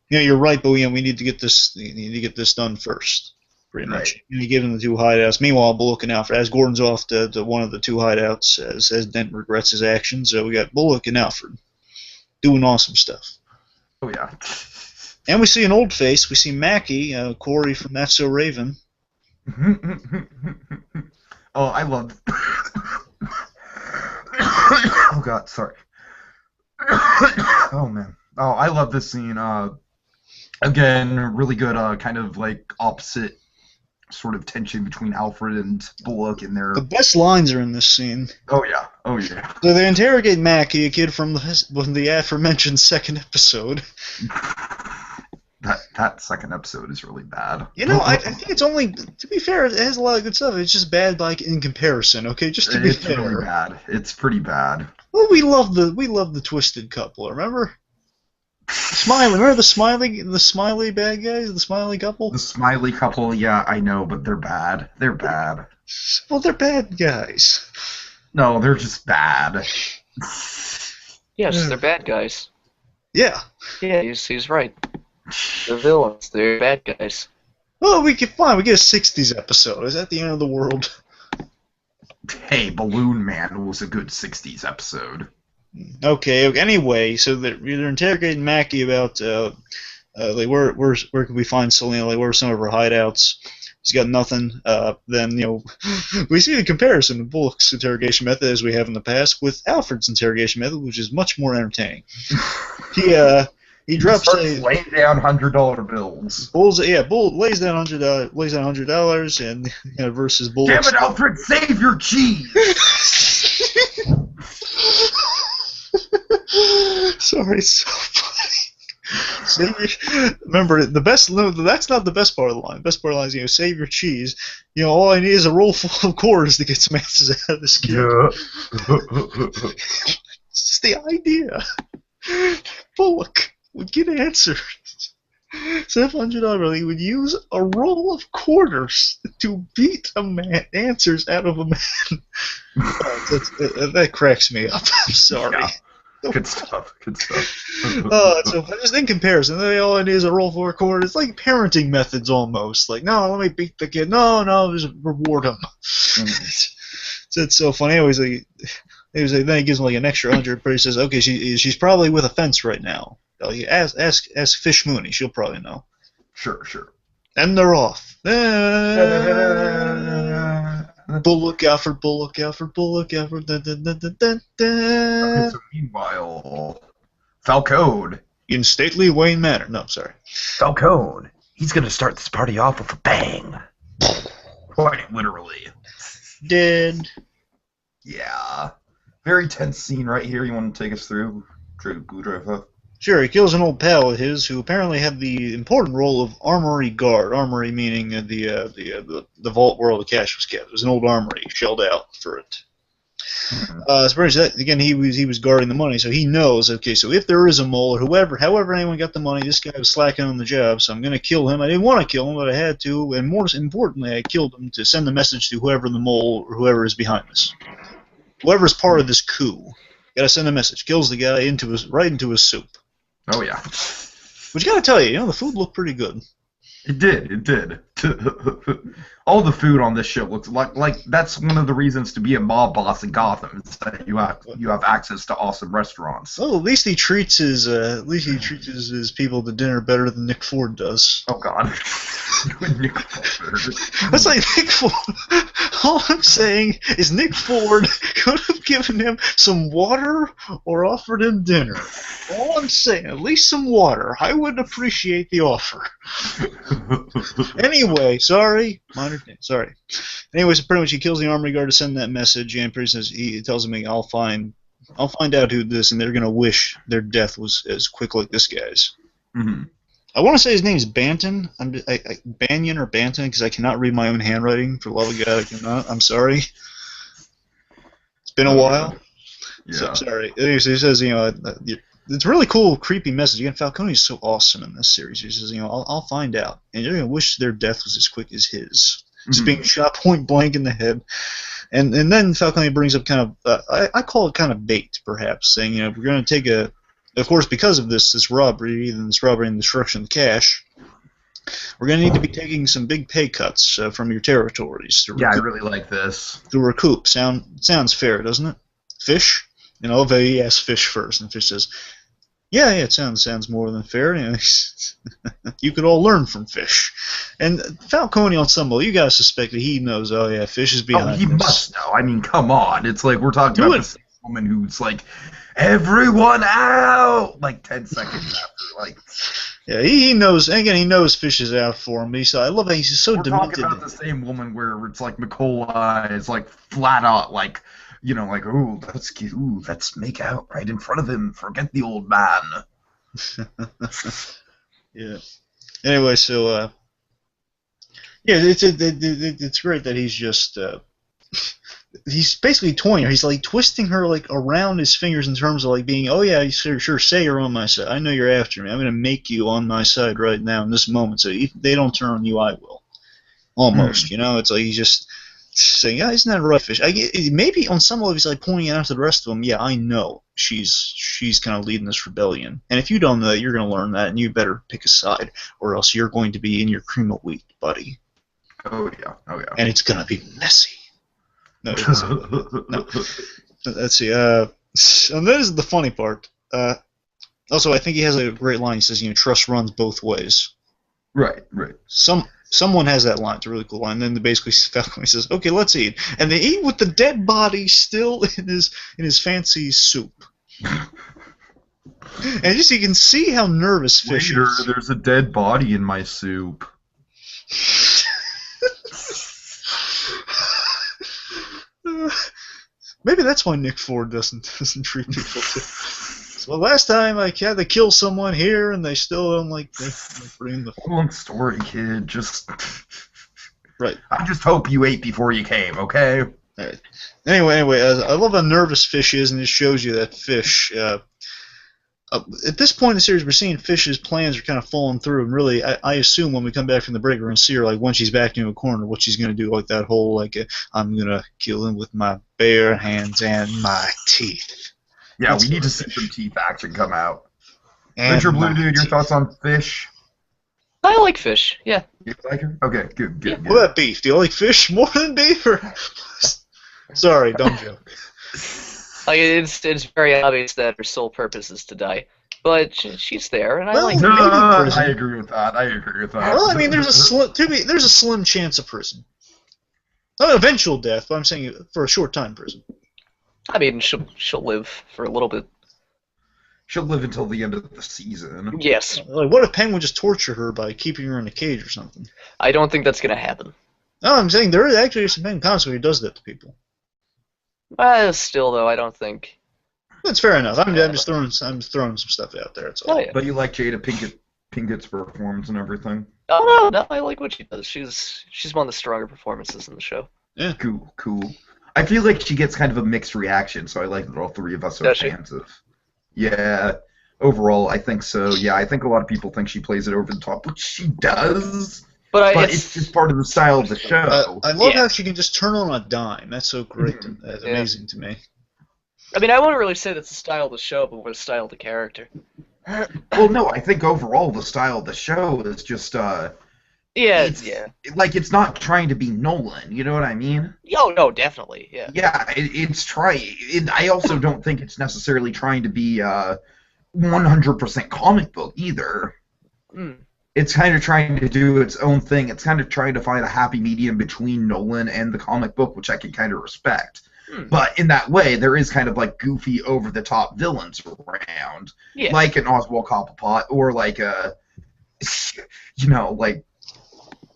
You're right, but we need to get this. You need to get this done first. Pretty much. You give him the 2 hideouts. Meanwhile, Bullock and Alfred, as Gordon's off to one of the 2 hideouts, as Dent regrets his actions. So we got Bullock and Alfred doing awesome stuff. Oh yeah. And we see an old face. We see Mackie, Corey from That's So Raven. Oh, I love. Oh God, sorry. Oh man. Oh, I love this scene. Again, really good, kind of like opposite sort of tension between Alfred and Bullock in their. The best lines are in this scene. Oh yeah, oh yeah. So they interrogate Mackie, a kid from the aforementioned second episode. That second episode is really bad. You know, I think it's only, to be fair, it has a lot of good stuff. It's just bad, like, in comparison. Okay, just to be fair. It's really bad. It's pretty bad. Well, we love the twisted couple. Remember? Smiley. Remember the smiley bad guys, the smiley couple. The smiley couple, yeah, I know, but they're bad. They're bad. Well, they're bad guys. No, they're just bad. Yes, they're bad guys. Yeah. Yeah, he's right. They're villains. They're bad guys. Well, we get a 60s episode. Is that the end of the world? Hey, Balloon Man was a good 60s episode. Okay. Anyway, so they're interrogating Mackie about like where can we find Selena? Like where are some of her hideouts? He's got nothing. Then we see a comparison of Bullock's interrogation method as we have in the past with Alfred's interrogation method, which is much more entertaining. He drops laying down $100 bills. Bull lays down $100 and versus Bull. Damn it, Alfred! Save your cheese. Sorry, it's so funny. Remember, that's not the best part of the line. The best part of the line is, save your cheese. All I need is a roll full of quarters to get some answers out of this kid. Yeah. It's just the idea. Bullock would get answers. $700, he would use a roll of quarters to beat answers out of a man. That cracks me up. I'm sorry. Yeah. Good stuff. So just in comparison, all I need is a roll for a quarter. It's like parenting methods almost. Like, no, let me beat the kid. No, just reward him. It's so funny. Then he gives him like an extra 100, but he says, okay, she's probably with a fence right now. Ask Fish Mooney. She'll probably know. Sure. And they're off. Bullock, Alfred. Dun, dun, dun, dun, dun, dun. Okay, so meanwhile, Falcone. In stately Wayne Manor. No, sorry. Falcone. He's going to start this party off with a bang. Quite literally. Dead. Yeah. Very tense scene right here. You want to take us through? BlueDragonFive? Sure, he kills an old pal of his who apparently had the important role of armory guard. Armory meaning the vault where all the cash was kept. It was an old armory, shelled out for it. Again, he was guarding the money, so he knows. Okay, so if there is a mole or however anyone got the money, this guy was slacking on the job, so I'm going to kill him. I didn't want to kill him, but I had to, and more importantly, I killed him to send the message to whoever the mole or whoever is behind this, whoever's part of this coup. Got to send a message. Kills the guy right into his soup. Oh yeah. But you got to tell you, the food looked pretty good. It did. All the food on this ship looks like that's one of the reasons to be a mob boss in Gotham is that you have access to awesome restaurants. Well, at least he treats his people to dinner better than Nick Ford does. Oh God. Nick Ford. That's like Nick Ford. All I'm saying is Nick Ford could have given him some water or offered him dinner. All I'm saying, at least some water. I would appreciate the offer. Anyway, sorry. Anyway, so pretty much he kills the armory guard to send that message, and pretty much he tells me, I'll find out who this, and they're gonna wish their death was as quick like this guy's. Mm-hmm. I want to say his name's Banton. Banyan or Banton, because I cannot read my own handwriting. For the love of God, I cannot. I'm sorry. It's been a while. Yeah. So I'm sorry. Anyway, so he says, it's a really cool, creepy message. Again, Falcone is so awesome in this series. He says, I'll find out. And you're going to wish their death was as quick as his. Just being shot point blank in the head. And then Falcone brings up kind of, I call it kind of bait, perhaps, saying, we're going to take of course, because of this robbery and the destruction of the cash, we're going to need to be taking some big pay cuts from your territories. I really like this. To recoup. Sounds fair, doesn't it? Fish? He asks Fish first, and Fish says, yeah, it sounds more than fair. You could all learn from Fish. And Falcone, on some level, you got to suspect that he knows, Fish is behind he this. Must know. I mean, come on. It's like we're talking about this woman who's like, everyone out, like 10 seconds after, like. Yeah, he knows. Again, he knows Fish is out for him. I love how he's so We're demented. talking about the same woman where it's like Mikola is like flat out, like, you know, like, ooh, let's get, ooh, let's make out right in front of him. Forget the old man. Yeah. Anyway, so yeah, it's great that he's just he's basically toying her. He's like twisting her like around his fingers in terms of like being, oh yeah, sure, say you're on my side. I know you're after me. I'm gonna make you on my side right now in this moment. So if they don't turn on you, I will. Almost, you know. It's like he's just saying, yeah, isn't that right, Fish? Maybe on some level he's like pointing it out to the rest of them. Yeah, I know she's kind of leading this rebellion, and if you don't know that, you're gonna learn that, and you better pick a side, or else you're going to be in your cream of wheat, buddy. Oh yeah. And it's gonna be messy. No, no. Let's see. And that is the funny part. Also, I think he has a great line. He says, trust runs both ways. Right. Someone has that line. It's a really cool line. And then basically Falcon says, okay, let's eat. And they eat with the dead body still in his fancy soup. And just you can see how nervous Fish is. There's a dead body in my soup. Maybe that's why Nick Ford doesn't treat people too. Well, last time I had to kill someone here, and they still don't like bring the long story, kid. Just right. I just hope you ate before you came, okay? All right. Anyway, I love how nervous Fish is, and it shows you that Fish. At this point in the series, we're seeing Fish's plans are kind of falling through, and really, I assume when we come back from the break, we're going to see her, like, when she's back in a corner, what she's going to do, like that whole, like, I'm going to kill him with my bare hands and my teeth. Yeah, we need to see some teeth action come out. AdvBlueDude, your thoughts on Fish? I like Fish, yeah. You like him? Okay, good. What about beef? Do you like fish more than beef? Or... Sorry, dumb joke. Like, it's very obvious that her sole purpose is to die, but she's there, and I like her. I agree with that. Well, I mean, there's a slim chance of prison. Not eventual death, but I'm saying for a short time prison. I mean, she'll live for a little bit. She'll live until the end of the season. Yes. Like, what if Penn would just torture her by keeping her in a cage or something? I don't think that's gonna happen. No, I'm saying there is actually some Penn constantly who does that to people. Still, though, I don't think. That's fair enough. I'm just throwing some stuff out there. That's all. Oh, yeah. But you like Jada Pinkett's performance and everything? Oh no, I like what she does. She's one of the stronger performances in the show. Yeah. Cool. I feel like she gets kind of a mixed reaction, so I like that all three of us are fans of. Yeah. Overall, I think so. Yeah, I think a lot of people think she plays it over the top, which she does. But it's just part of the style of the show. I love how she can just turn on a dime. That's so great. That's amazing to me. I mean, I wouldn't really say that's the style of the show, but more the style of the character. Well, no, I think overall the style of the show is just, it's not trying to be Nolan, you know what I mean? Oh, no, definitely, yeah. Yeah, it's trying. I also don't think it's necessarily trying to be 100% comic book either. It's kind of trying to do its own thing. It's kind of trying to find a happy medium between Nolan and the comic book, which I can kind of respect. But in that way, there is kind of like goofy, over-the-top villains around, like an Oswald Cobblepot, or like a, like,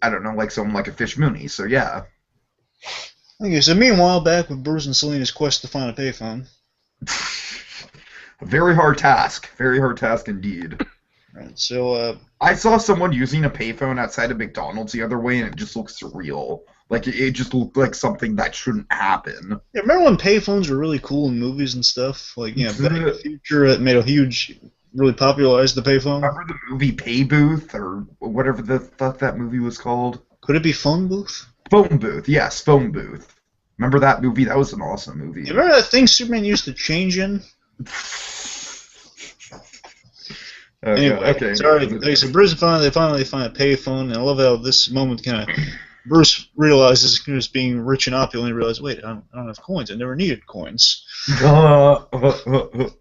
I don't know, like someone like a Fish Mooney. So yeah. Okay, so meanwhile, back with Bruce and Selena's quest to find a payphone. A very hard task indeed. Right, so I saw someone using a payphone outside of McDonald's the other way, and it just looks surreal. Like, it just looked like something that shouldn't happen. Yeah, remember when payphones were really cool in movies and stuff? Like, Back to the Future, it made really popularized the payphone. Remember the movie Pay Booth, or whatever the fuck that movie was called? Could it be Phone Booth? Phone Booth, yes, Phone Booth. Remember that movie? That was an awesome movie. You remember that thing Superman used to change in? Okay. Sorry. So Bruce finally find a payphone, and I love how this moment kind of Bruce realizes he's being rich and opulent. And he realizes, wait, I don't have coins. I never needed coins.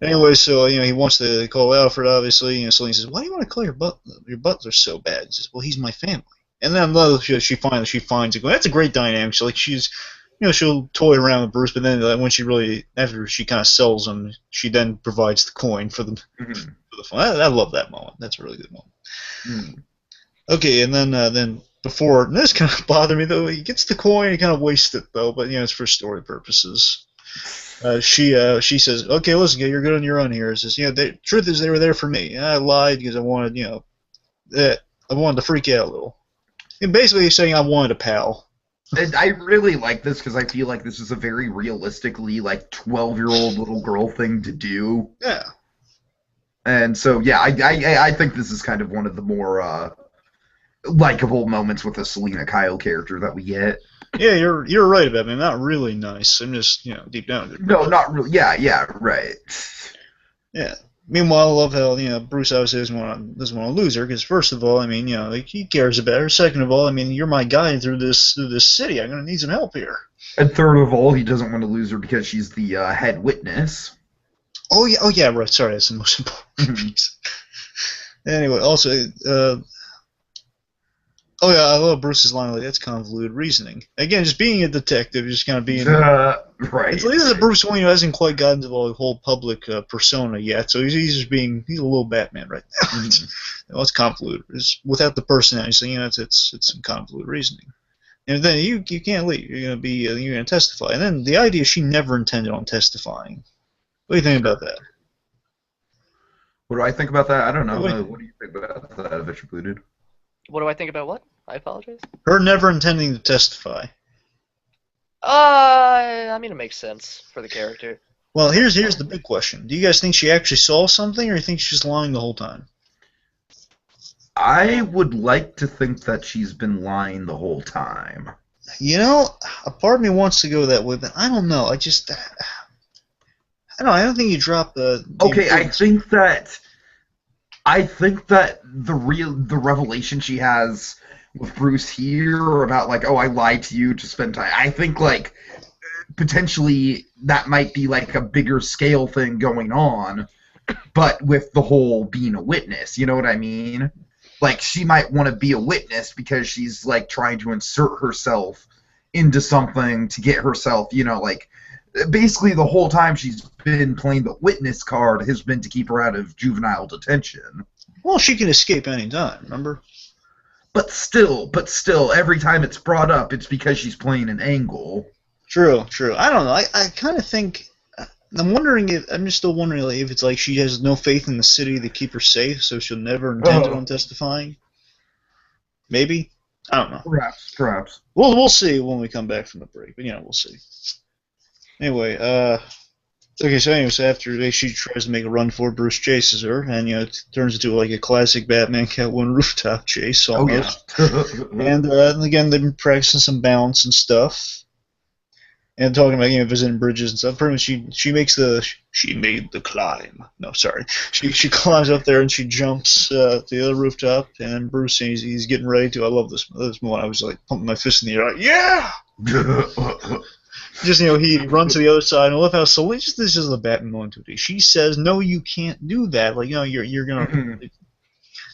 Anyway, so he wants to call Alfred. Obviously, Selene says, "Why do you want to call your butler so bad?" He says, "Well, he's my family." And then she finds it. Going, that's a great dynamic. She's she'll toy around with Bruce, but then when after she kind of sells him, she then provides the coin for the fun. I love that moment. That's a really good moment. Mm. Okay, and then before, and this kind of bothered me though. He gets the coin, he kind of wastes it though, but it's for story purposes. She says, "Okay, listen, you're good on your own here." It says, the truth is they were there for me. I lied because I wanted, I wanted to freak you out a little. And basically, he's saying I wanted a pal. And I really like this because I feel like this is a very realistically 12-year-old little girl thing to do. Yeah. And so I think this is kind of one of the more likable moments with the Selena Kyle character that we get. Yeah, you're right about me. Not really nice. I'm just deep down. No, not really. Yeah, right. Yeah. Meanwhile, I love how Bruce obviously doesn't want to lose her because first of all, he cares about her. Second of all, you're my guide through this city. I'm gonna need some help here. And third of all, he doesn't want to lose her because she's the head witness. Oh yeah, right. Sorry, that's the most important piece. Anyway, also, I love Bruce's line that's convoluted reasoning. Again, just being a detective, just kind of being right. This is a Bruce Wayne who hasn't quite gotten to the whole public persona yet, so he's just he's a little Batman right now. It's convoluted. It's without the personality, so it's some convoluted reasoning. And then you can't leave. You're gonna testify. And then the idea she never intended on testifying. What do you think about that? What do I think about that? I don't know. What do you think about that, AdvBlueDude? What do I think about what? I apologize. Her never intending to testify. It makes sense for the character. Well, here's the big question. Do you guys think she actually saw something, or do you think she's just lying the whole time? I would like to think that she's been lying the whole time. A part of me wants to go that way, but I don't know. I don't think you drop the okay, I think that the revelation she has with Bruce here about I lied to you to spend time. I think potentially that might be a bigger scale thing going on, but with the whole being a witness, you know what I mean? She might want to be a witness because she's trying to insert herself into something to get herself, basically the whole time she's been playing the witness card has been to keep her out of juvenile detention. Well, she can escape any time, remember? But still, every time it's brought up, it's because she's playing an angle. True. I don't know. I kind of think... I'm just still wondering if it's she has no faith in the city to keep her safe, so she'll never intend on testifying. Maybe? I don't know. Perhaps. We'll see when we come back from the break, but we'll see. Anyway, so after she tries to make a run for it, Bruce chases her, and it turns into a classic Batman Catwoman rooftop chase almost. Oh, yeah. And again, they've been practicing some balance and stuff. And talking about visiting bridges and stuff. Pretty much she made the climb. No, sorry. She climbs up there and she jumps to the other rooftop. And Bruce, he's getting ready to. I love this moment. I was pumping my fist in the air. Yeah. Just he runs to the other side. And I love how Selena. This is the Batman moment today. She says, "No, you can't do that. You're gonna."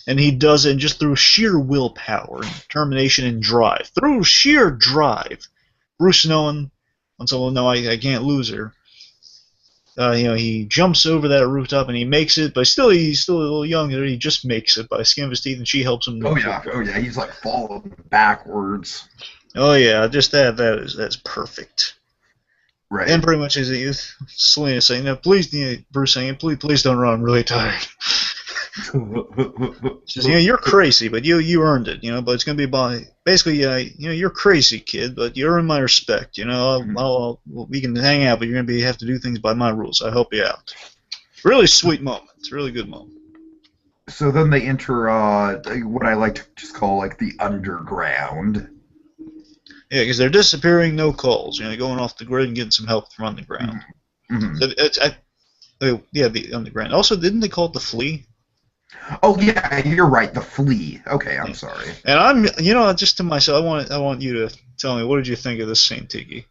And he does it just through sheer willpower, and determination, and drive. Through sheer drive, Bruce knowing. No, I can't lose her. He jumps over that rooftop and he makes it, but he's still a little young. He just makes it by the skin of his teeth, and she helps him. Oh yeah, he's falling backwards. Oh yeah, just that's perfect. Right. And pretty much Selena saying, "No, please," Bruce saying, "Please don't run. I'm really tired." She says, "You're crazy, but you earned it. But it's gonna be basically, you're crazy, kid, but you earn my respect. We can hang out, but you're gonna have to do things by my rules. I help you out." Really sweet moment. It's a really good moment. So then they enter what I like to just call the underground. Yeah, because they're disappearing, no calls. Going off the grid and getting some help from underground. Mm-hmm. So the underground. Also, didn't they call it the Flea? Oh yeah, you're right. The Flea. Okay, I'm sorry. And I'm, just to myself, I want you to tell me, what did you think of this scene, Tiki?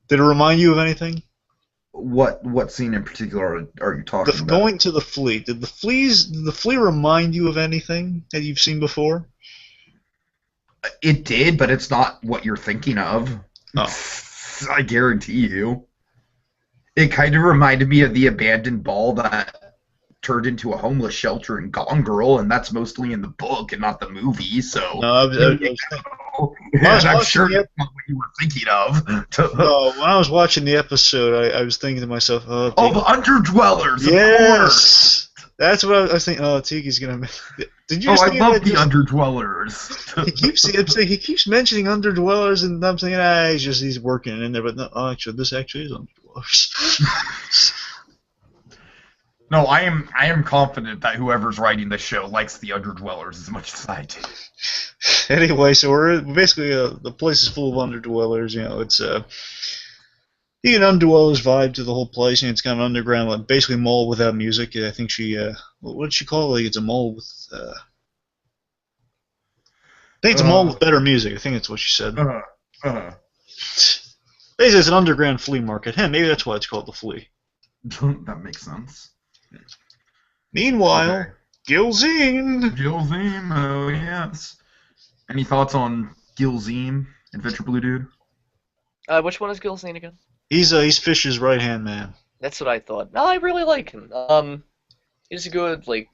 Did it remind you of anything? What scene in particular are you talking about? Going to the Flea. Did the Flea remind you of anything that you've seen before? It did, but it's not what you're thinking of. Oh. I guarantee you. It kind of reminded me of the abandoned ball that turned into a homeless shelter in Gone Girl, and that's mostly in the book and not the movie. So, No, I was thinking, when I was I'm watching sure the that's not what you were thinking of. no, when I was watching the episode, I was thinking to myself, oh, Oh, the Underdwellers, of course. yes, that's what I was thinking. Oh, Tiki's gonna. Did you? Oh, just I think love that the just- Underdwellers. he keeps mentioning Underdwellers, and I'm thinking, he's working in there, but no, actually, this actually is Underdwellers. No, I am confident that whoever's writing this show likes the Underdwellers as much as I do. Anyway, so we're basically the place is full of underdwellers. You know, it's you get an underdwellers vibe to the whole place, and it's kind of underground, like basically mall without music. I think she what did she call it? Like it's a mall with I think it's a mall with better music. I think that's what she said. Basically, it's an underground flea market. Maybe that's why it's called the Flea. That makes sense. Meanwhile, Okay. Gilzine. Gilzine, oh yes. Any thoughts on Gilzine, Adventure Blue Dude? Which one is Gilsane again? He's Fish's right hand man. That's what I thought. No, I really like him. He's a good, like,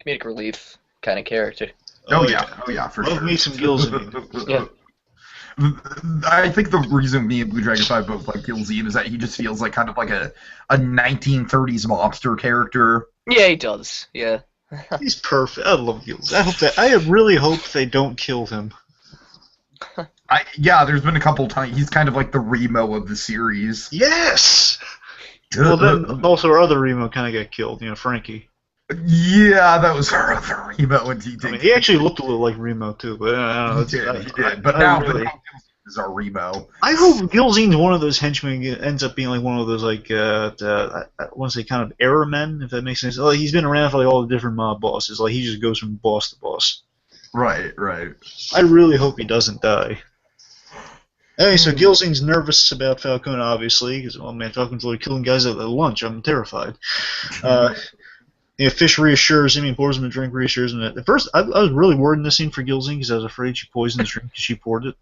comedic relief kind of character. Oh yeah, for Love sure. me some Gilzine. Yeah. I think the reason me and BlueDragonFive both like Gilzine is that he just feels like kind of like a 1930s mobster character. Yeah, he does. Yeah. He's perfect. I love Gilzine. I really hope they don't kill him. There's been a couple times he's kind of like the Remo of the series. Yes. Well, then also our other Remo kind of got killed. You know, Frankie. Yeah, that was our other Remo, and I mean, he actually looked a little like Remo too, but I don't know. He did. But now Gilzine is our Remo. I hope Gilzine's one of those henchmen ends up being like one of those like I want to say kind of error men, if that makes sense. Like he's been around for like all the different mob bosses. Like he just goes from boss to boss. Right. I really hope he doesn't die. Anyway, so Gilzine's nervous about Falcone, obviously, because oh man, Falcone's literally killing guys at lunch. I'm terrified. Fish reassures him, he pours him a drink, reassures him. At first, I was really worried in this scene for Gilzine because I was afraid she poisoned the drink because she poured it.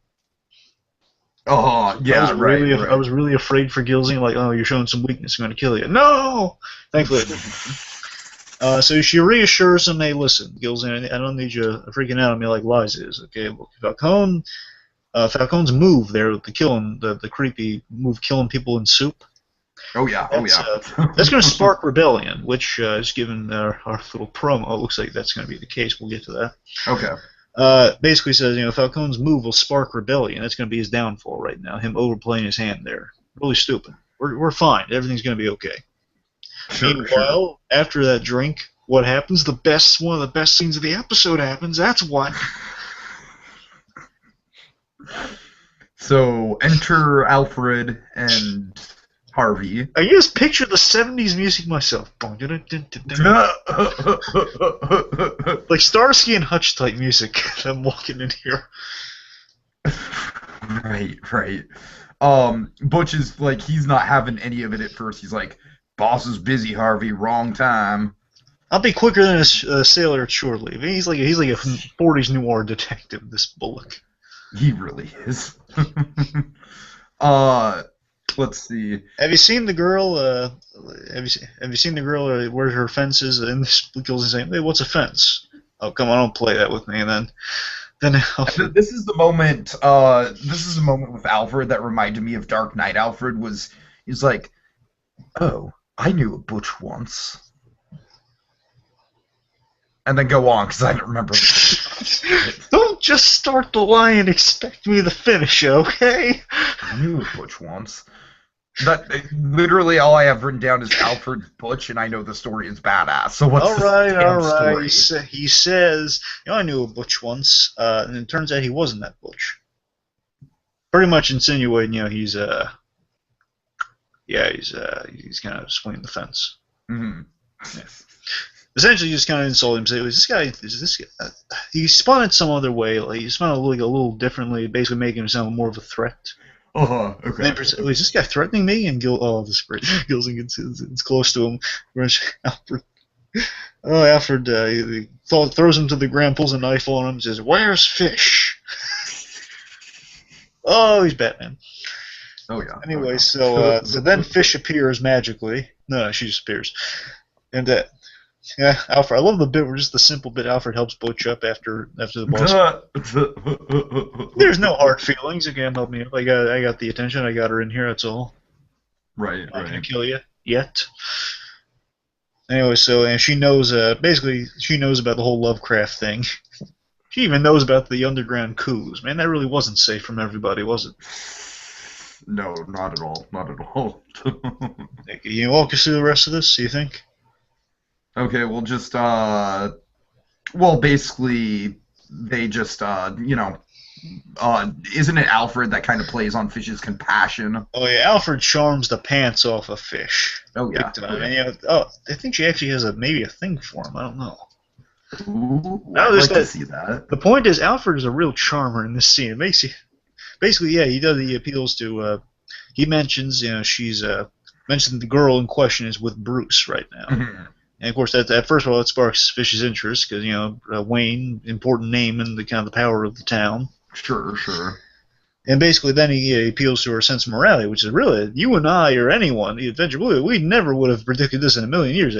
Oh, yeah, right. I was really afraid for Gilzine, like, oh, you're showing some weakness, I'm going to kill you. No! Thankfully, it didn't. So she reassures him, hey, listen, Gilzine, I don't need you freaking out on me like Liza is, okay? Well, Falcone's move there, the killing, the creepy move killing people in soup. Oh, yeah. That's going to spark rebellion, which is given our little promo. It looks like that's going to be the case. We'll get to that. Okay. Basically says, Falcone's move will spark rebellion. That's going to be his downfall right now, him overplaying his hand there. Really stupid. We're fine. Everything's going to be okay. Meanwhile, after that drink, what happens? One of the best scenes of the episode happens. That's what. So, enter Alfred and Harvey. I just picture the 70s music myself. Like Starsky and Hutch type music. I'm walking in here. Right. Butch is like, he's not having any of it at first. He's like, boss is busy, Harvey, wrong time. I'll be quicker than a sailor at shore leave. He's like a 40s noir detective, this Bullock. He really is. Let's see. Have you seen the girl? Have you seen the girl where her fence is? And this girl's saying, "Hey, what's a fence?" Oh, come on, don't play that with me. And then this is the moment. This is a moment with Alfred that reminded me of Dark Knight. Alfred he's like, "Oh, I knew a butch once," and then go on because I don't remember. Don't just start the line and expect me to finish, okay? I knew a butch once. That literally all I have written down is Alfred's butch, and I know the story is badass. So what's all right. Story? He says, I knew a butch once, and it turns out he wasn't that butch. Pretty much insinuating, he's kind of swinging the fence. Mm-hmm. Yeah. Essentially, just kind of insult him. Say, is this guy? He spun it some other way. Like he spun it a little differently, basically making him sound more of a threat. Okay. Is this guy threatening me? And this is great. Gilzine gets close to him. Alfred he throws him to the ground, pulls a knife on him, and says, "Where's Fish?" Oh, he's Batman. Oh yeah. Anyway, so then Fish appears magically. No, she just appears. And yeah, Alfred. I love the bit where just the simple bit Alfred helps Butch up after the boss. There's no hard feelings. Again, help me up. I got the attention. I got her in here. That's all. Right. I'm not gonna kill you yet. Anyway, so and she knows. Basically, she knows about the whole Lovecraft thing. She even knows about the underground coups. Man, that really wasn't safe from everybody, was it? No, not at all. Not at all. Can you walk us through the rest of this? Do you think? Okay, well, just basically, they just isn't it Alfred that kind of plays on Fish's compassion? Oh yeah, Alfred charms the pants off of Fish. Oh yeah. And, I think she actually has maybe a thing for him. I don't know. Ooh, I'd like to see that. The point is, Alfred is a real charmer in this scene. It makes you, basically, yeah, he does. He appeals to. He mentions, she's mentioned the girl in question is with Bruce right now. Mm-hmm. And of course, that first of all, it sparks Fish's interest because Wayne, important name in the kind of the power of the town. Sure. And basically, then he appeals to her sense of morality, which is really you and I or anyone, the Adventure Blue, we never would have predicted this in a million years.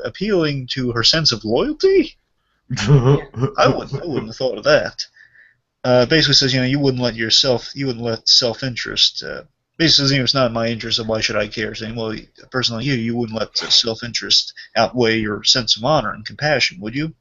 Appealing to her sense of loyalty. I wouldn't have thought of that. Basically says you wouldn't let self-interest. Basically says it's not in my interest, so why should I care? Saying, well, a person like you wouldn't let self-interest outweigh your sense of honor and compassion, would you?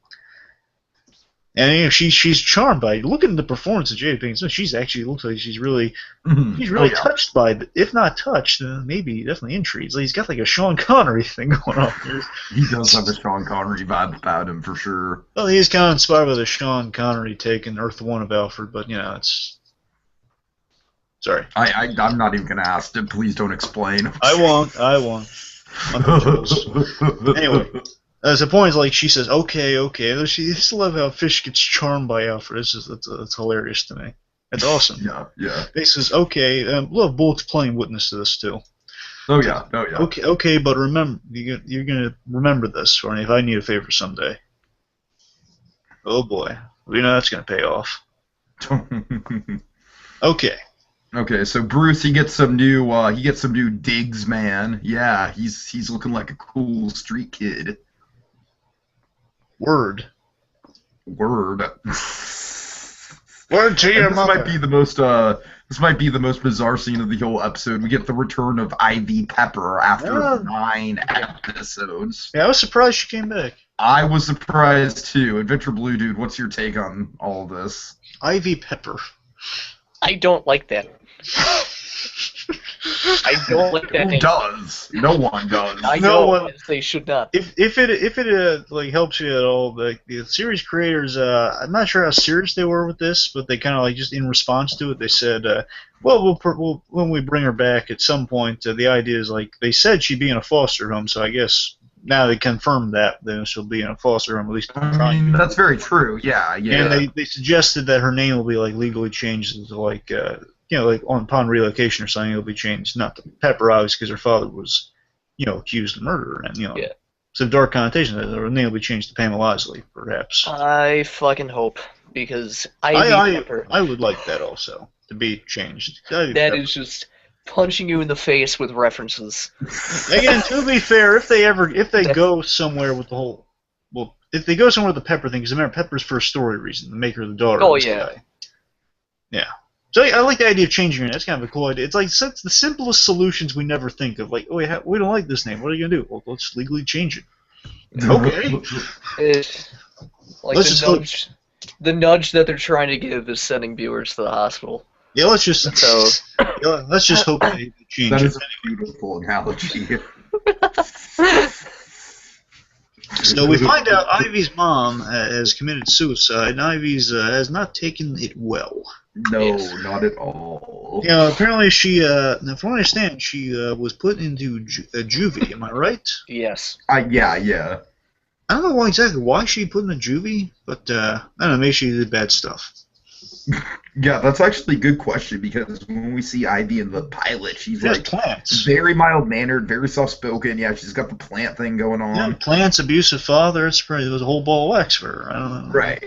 And she's charmed by it. Look at the performance of Jada Pinkett Smith. She's actually looks like she's really touched by it. If not touched, then maybe definitely intrigued. He's got like a Sean Connery thing going on here. He does have a Sean Connery vibe about him for sure. Well, he is kind of inspired by the Sean Connery take in Earth One of Alfred, but it's. Sorry. I'm not even gonna ask. Please don't explain. I won't. Anyway. The point is, like, she says, okay. I just love how Fish gets charmed by Alfred. That's hilarious to me. That's awesome. Yeah. He says, okay, love Bullock's playing witness to this, too. Oh, yeah. Okay, but remember, you're going to remember this for me if I need a favor someday. Oh, boy. That's going to pay off. Okay. Okay, so Bruce, he gets some new digs, man. Yeah, he's looking like a cool street kid. Word to your mother. This might be the most bizarre scene of the whole episode. We get the return of Ivy Pepper after 9 episodes. Yeah, I was surprised she came back. I was surprised too. Adventure Blue Dude, what's your take on all this? Ivy Pepper. I don't like that. I don't like that. Who does? No one does. No one. They should not. If it helps you at all, the series creators, I'm not sure how serious they were with this, but they kind of just in response to it, they said, we'll when we bring her back at some point, the idea is they said she'd be in a foster home, so I guess now they confirmed that then she'll be in a foster home at least. That's very true. Yeah. And they suggested that her name will be legally changed to upon relocation or something, it'll be changed not to Pepper, obviously, because her father was, accused of murder, and some dark connotation. Her name will be changed to Pamela Isley, perhaps. I fucking hope, because Pepper. I would like that also to be changed. That is just punching you in the face with references. Again, to be fair, if they go somewhere with the whole, if they go somewhere with the Pepper thing, because remember Pepper's first story reason, the maker of the daughter. Oh of this guy. Yeah. So I like the idea of changing your name. That's kind of a cool idea. It's it's the simplest solutions we never think of. We don't like this name. What are you gonna do? Well, let's legally change it. Okay. The nudge that they're trying to give is sending viewers to the hospital. Yeah, let's just hope they change that it. Is a beautiful analogy. So we find out Ivy's mom has committed suicide, and Ivy's has not taken it well. No, not at all. Apparently she, from what I understand, she was put into juvie. Am I right? Yes. Yeah. I don't know exactly why she put in a juvie, but I don't know. Maybe she did bad stuff. Yeah, that's actually a good question, because when we see Ivy in the pilot, she's plants. Very mild-mannered, very soft-spoken. Yeah, she's got the plant thing going on. Yeah, plants, abusive father. It was a whole ball of wax for her. I don't know. Right.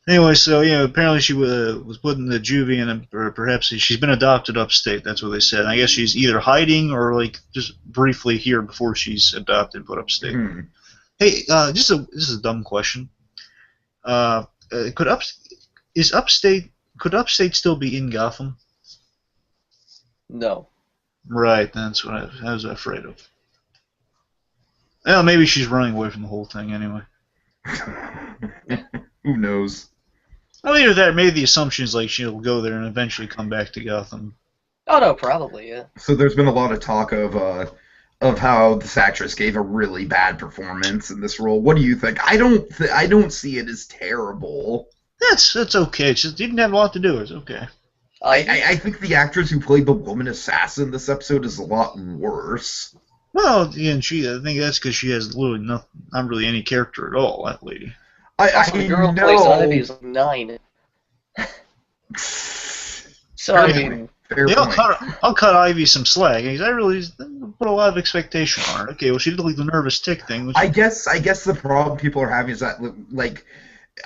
Anyway, so apparently she was put in the juvie, and or perhaps she's been adopted upstate. That's what they said. And I guess she's either hiding or like just briefly here before she's adopted, put upstate. Hmm. Hey, this is a dumb question. Could upstate still be in Gotham? No. Right, that's what I was afraid of. Well, maybe she's running away from the whole thing anyway. Who knows? Well, either that, maybe the assumption is like she'll go there and eventually come back to Gotham. Oh no, probably yeah. So there's been a lot of talk of how this actress gave a really bad performance in this role. What do you think? I don't see it as terrible. That's okay. She didn't have a lot to do. It's okay. I think the actress who played the woman assassin this episode is a lot worse. Well, yeah, and I think that's because she has literally not really any character at all. That lady. The girl who plays Ivy is like 9. So I mean, I'll cut Ivy some slack. I really put a lot of expectation on her. Okay, well, she did like the nervous tick thing. I guess the problem people are having is that like.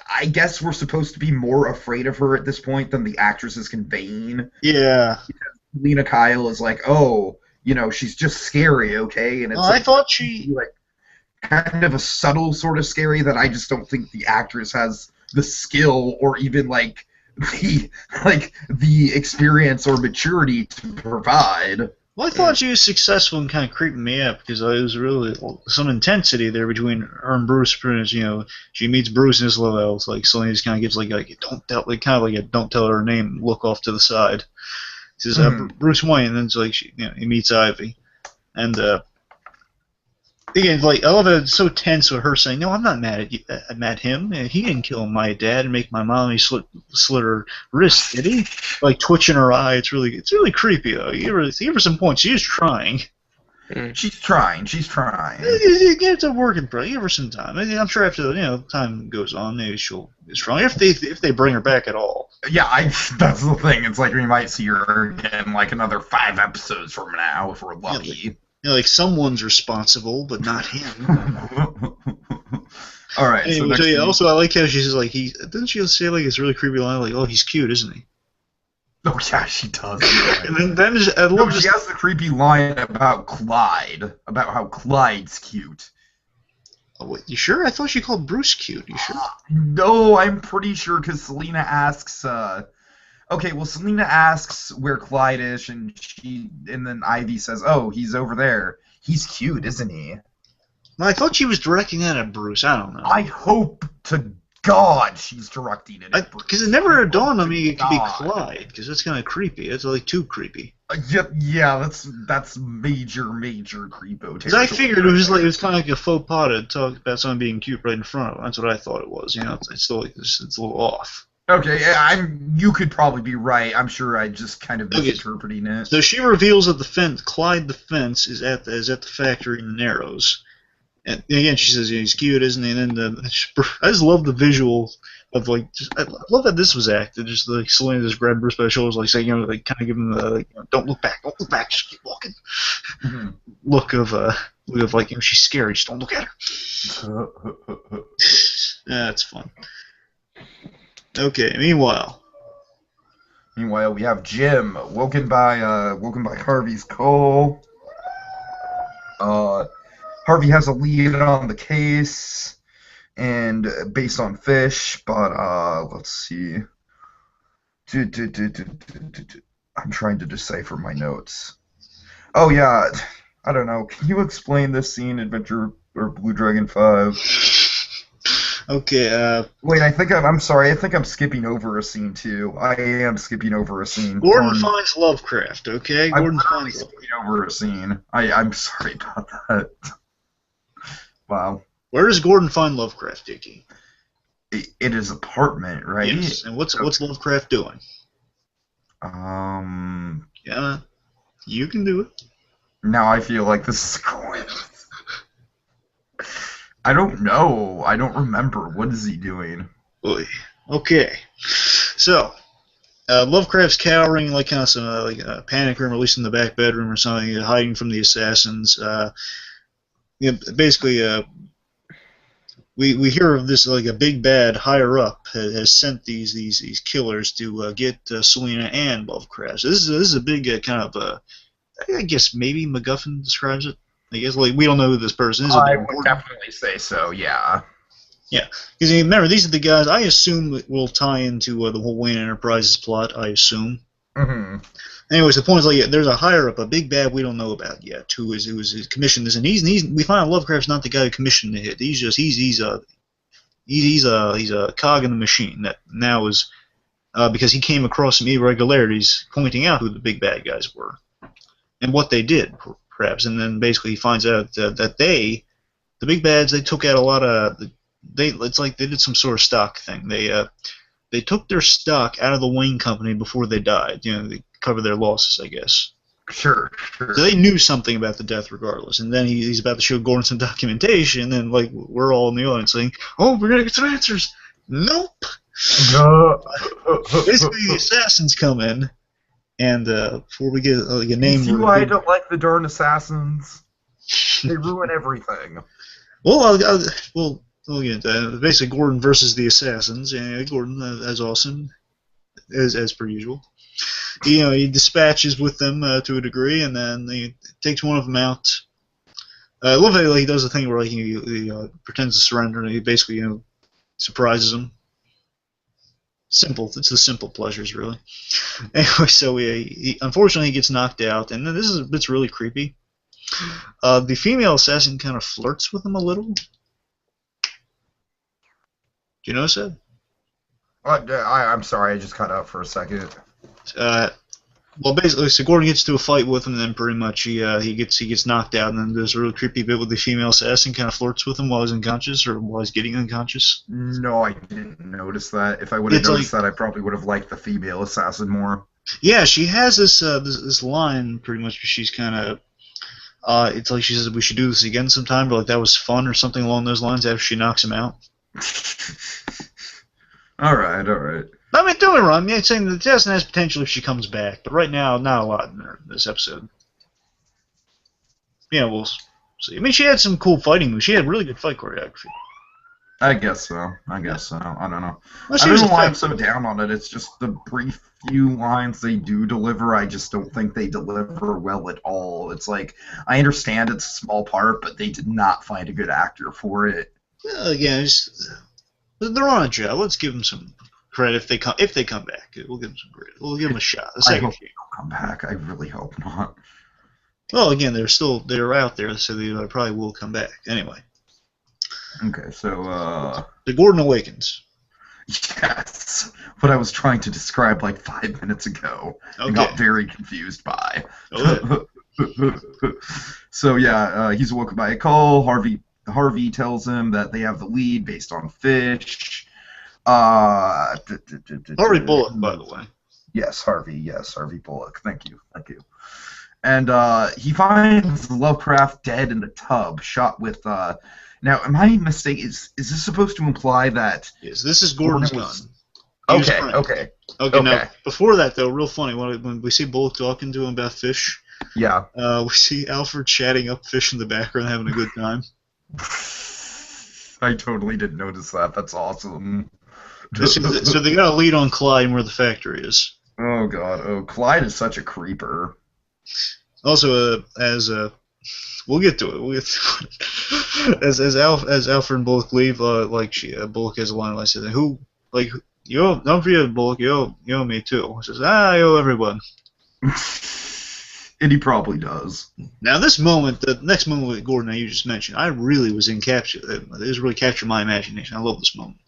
I guess we're supposed to be more afraid of her at this point than the actress is conveying. Yeah. Lena Kyle is like, oh, she's just scary, okay? And it's I thought she like kind of a subtle sort of scary that I just don't think the actress has the skill or even like the experience or maturity to provide. Well, I thought she was successful in kind of creeping me up because there was really some intensity there between her and Bruce. She meets Bruce in this level. It's like Selena just kind of gives like don't tell, like kind of like a don't tell her name look off to the side. She says Bruce Wayne, and then it's like he meets Ivy, and again, like I love it. It's so tense with her saying, "No, I'm not mad at you. I'm mad at him. He didn't kill my dad and make my mom. He slit her wrist, did he? Like twitching her eye. It's really creepy though. You give her some points. She's trying. She's trying. It's a work in progress. Give her some time. I'm sure after time goes on, maybe she'll be strong. If they bring her back at all. Yeah, that's the thing. It's like we might see her again like another 5 episodes from now if we're lucky. Like someone's responsible, but not him. All right. Anyway, so also I like how she says like doesn't she say like it's really creepy line like, oh, he's cute, isn't he? Oh yeah, she does. And then I love she has the creepy line about Clyde, about how Clyde's cute. Oh, wait, you sure? I thought she called Bruce cute. You sure? No, I'm pretty sure because Selena asks. Okay, well, Selena asks where Clyde is, and then Ivy says, "Oh, he's over there. He's cute, isn't he?" Well, I thought she was directing that at Bruce. I don't know. I hope to God she's directing it at Bruce. Because it never dawned on me it could be Clyde, because that's kind of creepy. It's like too creepy. Yeah, that's major creepo. Because I figured it was kind of like a faux pas to talk about someone being cute right in front of him. That's what I thought it was. It's still like it's a little off. Okay, you could probably be right. I'm sure I just kind of misinterpreting it. So she reveals that Clyde the fence is at the factory in the Narrows, and again she says he's cute, isn't he? And then I just love the visual of I love that this was acted. Just like Selena just grabbed Bruce by the shoulders, like saying like kind of give him the don't look back, just keep walking. Mm-hmm. Look of like she's scary, just don't look at her. That's fun. Okay. Meanwhile, we have Jim woken by Harvey's call. Harvey has a lead on the case, and based on Fish, but let's see. I'm trying to decipher my notes. Oh yeah, I don't know. Can you explain this scene, Adventure or BlueDragonFive? Okay, wait, I'm sorry, I think I'm skipping over a scene, too. I am skipping over a scene. Gordon finds Lovecraft, okay? I'm skipping over a scene. I'm sorry about that. Wow. Where does Gordon find Lovecraft, Tiki? In his apartment, right? Yes, and what's Lovecraft doing? Yeah, you can do it. Now I feel like this is going... I don't know. I don't remember. What is he doing? Okay. So, Lovecraft's cowering, like kind of some a panic room, or at least in the back bedroom or something, hiding from the assassins. Basically, we hear of this, like a big bad higher up has sent these killers to get Selena and Lovecraft. So this is a big kind of I guess maybe MacGuffin describes it. I guess like we don't know who this person is. I would definitely say so. Yeah. Yeah, because remember these are the guys I assume will tie into the whole Wayne Enterprises plot. I assume. Mm-hmm. Anyways, the point is, like, there's a higher up, a big bad we don't know about yet, who is commissioned this, and we find out Lovecraft's not the guy who commissioned the hit. He's a cog in the machine that now is because he came across some irregularities, pointing out who the big bad guys were and what they did, perhaps, and then basically he finds out that the big bads, they took out a lot of it's like they did some sort of stock thing. They took their stock out of the Wayne Company before they died. You know, they cover their losses, I guess. Sure. So they knew something about the death regardless. And then he's about to show Gordon some documentation, and like we're all in the audience saying, "Oh, we're gonna get some answers." Nope. Basically, the assassins come in, and before we get a name, see why I don't like the darn assassins. They ruin everything. Well, we'll get into that. Basically, Gordon versus the assassins, and Gordon, as awesome as per usual. He dispatches with them to a degree, and then he takes one of them out. I love how he does the thing where he pretends to surrender, and he basically surprises them. Simple. It's the simple pleasures, really. Anyway, so he unfortunately gets knocked out, and then it's really creepy. The female assassin kind of flirts with him a little. Do you notice that? I'm sorry, I just cut out for a second. Well, basically, so Gordon gets to a fight with him, and then pretty much he gets knocked out, and then there's a really creepy bit with the female assassin kind of flirts with him while he's unconscious, or while he's getting unconscious. No, I didn't notice that. If I would have noticed that, I probably would have liked the female assassin more. Yeah, she has this line pretty much where she's kind of it's like she says we should do this again sometime, but like that was fun or something along those lines after she knocks him out. All right. I mean, don't get me wrong. I'm saying the assassin has potential if she comes back, but right now, not a lot in this episode. Yeah, we'll see. I mean, she had some cool fighting moves. She had really good fight choreography. I guess so. I don't know. Well, I don't know why I'm so down on it. It's just the brief few lines they do deliver. I just don't think they deliver well at all. It's like, I understand it's a small part, but they did not find a good actor for it. Well, again, they're on a job. Let's give them some credit if they come back. We'll give them some credit. We'll give them a shot. I hope they don't come back. I really hope not. Well, again, they're out there, so they probably will come back. Anyway. Okay, so The Gordon Awakens. Yes, what I was trying to describe like 5 minutes ago. Okay. I got very confused by. Okay. So yeah, he's awoken by a call. Harvey tells him that they have the lead based on fish. Harvey Bullock, by the way. Yes, Harvey Bullock. Thank you. And he finds Lovecraft dead in the tub, shot with. Now, am I mistaken? Is this supposed to imply that? Yes, this is Gordon's gun. Okay. Now, before that, though, real funny, when we see Bullock talking to him about fish, yeah, we see Alfred chatting up fish in the background, having a good time. I totally didn't notice that. That's awesome. So they got a lead on Clyde and where the factory is. Oh, God. Oh, Clyde is such a creeper. Also, we'll get to it. As Alfred and Bullock leave, Bullock has a line like says, "Who, like, don't forget, Bullock, you owe me too." He says, "I owe everyone." And he probably does. Now, the next moment with Gordon that you just mentioned, I really was This really captured my imagination. I love this moment.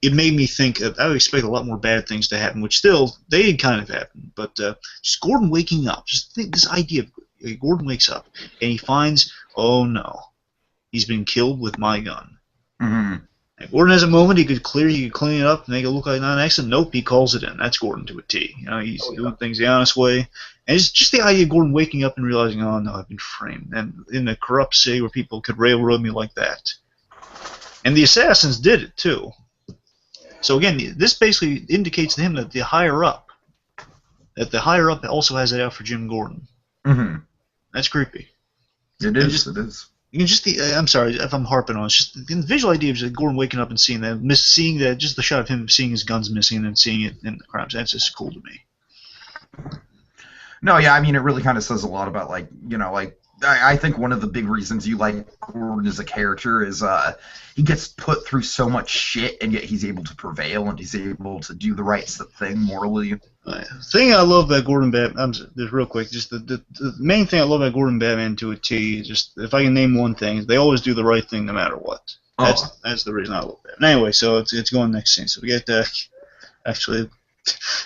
It made me think I would expect a lot more bad things to happen, which still they did kind of happen. But just Gordon waking up, just think this idea of Gordon wakes up and he finds, oh no, he's been killed with my gun. Mm-hmm. And Gordon has a moment he could clean it up, make it look like not an accident. Nope, he calls it in. That's Gordon to a T. He's doing things the honest way. And it's just the idea of Gordon waking up and realizing, oh no, I've been framed. And in a corrupt city where people could railroad me like that. And the assassins did it too. So again, this basically indicates to him that the higher up also has it out for Jim Gordon. Mm-hmm. That's creepy. It is. You can just I'm sorry if I'm harping on. It's just the visual idea of just Gordon waking up and seeing that, just the shot of him seeing his guns missing and then seeing it in the crimes. That's just cool to me. No, yeah, I mean, it really kind of says a lot about, like, you know, like, I think one of the big reasons you like Gordon as a character is he gets put through so much shit, and yet he's able to prevail, and he's able to do the right thing morally. The thing I love about Gordon Batman, just real quick, just the main thing I love about Gordon Batman to a T is just, if I can name one thing, they always do the right thing no matter what. That's the reason I love Batman. Anyway, so it's going next scene. So we get, actually,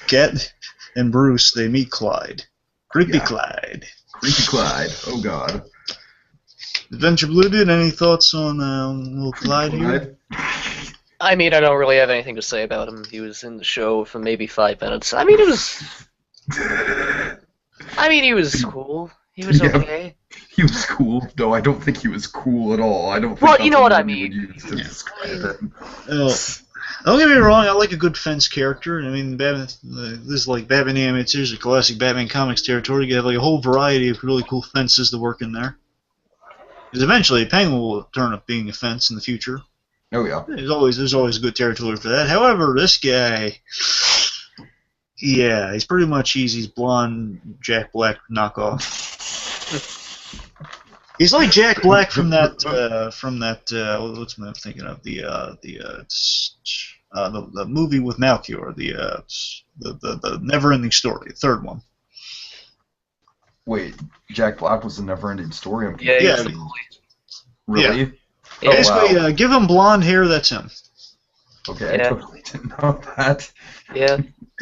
Cat and Bruce, they meet Clyde. Creepy Clyde. Creepy Clyde. Oh, God. AdvBlueDude, any thoughts on little Clyde here? I mean, I don't really have anything to say about him. He was in the show for maybe 5 minutes. I mean, he was cool. He was okay. He was cool. No, I don't think he was cool at all. I don't think well, you know what I mean. mean. To describe him. Don't get me wrong, I like a good fence character. I mean, Batman, this is like Batman Animated Series, a classic Batman Comics territory. You have like a whole variety of really cool fences to work in there. Because eventually, Penguin will turn up being a fence in the future. Oh, yeah. There's always good territory for that. However, this guy, yeah, he's pretty much he's blonde Jack Black knockoff. He's like Jack Black from that what's I'm thinking of, the movie with Melchior, the Never-Ending Story, the third one. Wait, Jack Black was the Never-Ending Story? Yeah. Really? Yeah. Oh, basically, wow. Give him blonde hair, that's him. Okay, I totally didn't know that. Yeah.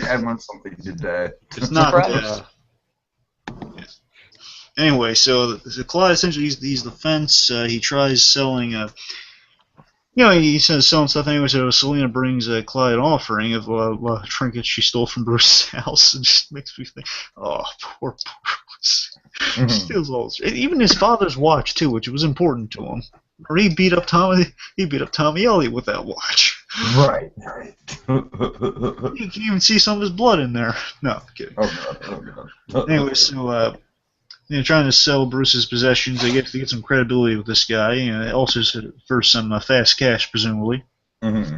I learned something today. It's not. Anyway, so Clyde essentially he's the fence. He tries selling. He says selling stuff anyway. So Selena brings Clyde an offering of trinkets she stole from Bruce's house. It just makes me think, oh, poor Bruce. Steals all this. Even his father's watch too, which was important to him. Or he beat up Tommy Elliott with that watch. Right. You can even see some of his blood in there. No, I'm kidding. Oh god. Anyway, so trying to sell Bruce's possessions, they get some credibility with this guy. Also for some fast cash, presumably. Mm-hmm.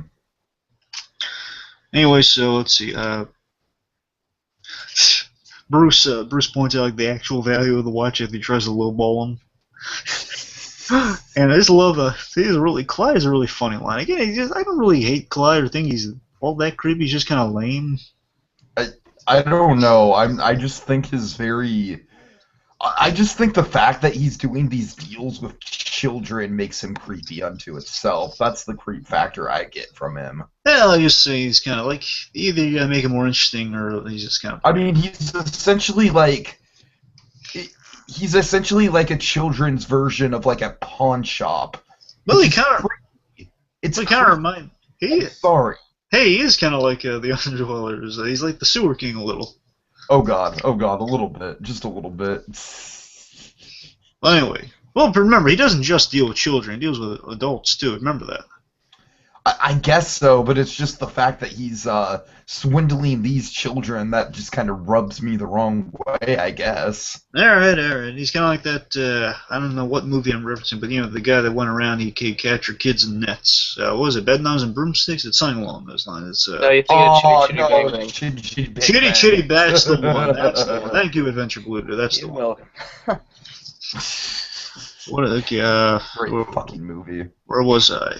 Anyway, so let's see. Bruce points out like the actual value of the watch if he tries to lowball him. And I just love Clyde is a really funny line. Again, I don't really hate Clyde or think he's all that creepy. He's just kind of lame. I don't know. I just think I just think the fact that he's doing these deals with children makes him creepy unto itself. That's the creep factor I get from him. Yeah, I just say he's kind of like, either you gotta make him more interesting or he's just kind of... I mean, he's essentially like a children's version of like a pawn shop. Well, he kind of reminds... Sorry. Hey, he is kind of like the Underdwellers. He's like the sewer king a little. Oh god, a little bit, just a little bit. Well, anyway, remember, he doesn't just deal with children; he deals with adults too. Remember that. I guess so, but it's just the fact that he's swindling these children that just kind of rubs me the wrong way, I guess. All right. He's kind of like that. I don't know what movie I'm referencing, but the guy that went around, he captured kids in nets. What was it? Bedknobs and broomsticks? It's something along those lines. No, you think of Chitty Bang Bang. Chitty Bang. That's the one. That's the one. Thank you, AdvBlueDude. That's the one. You're welcome. Great fucking movie. Where was I?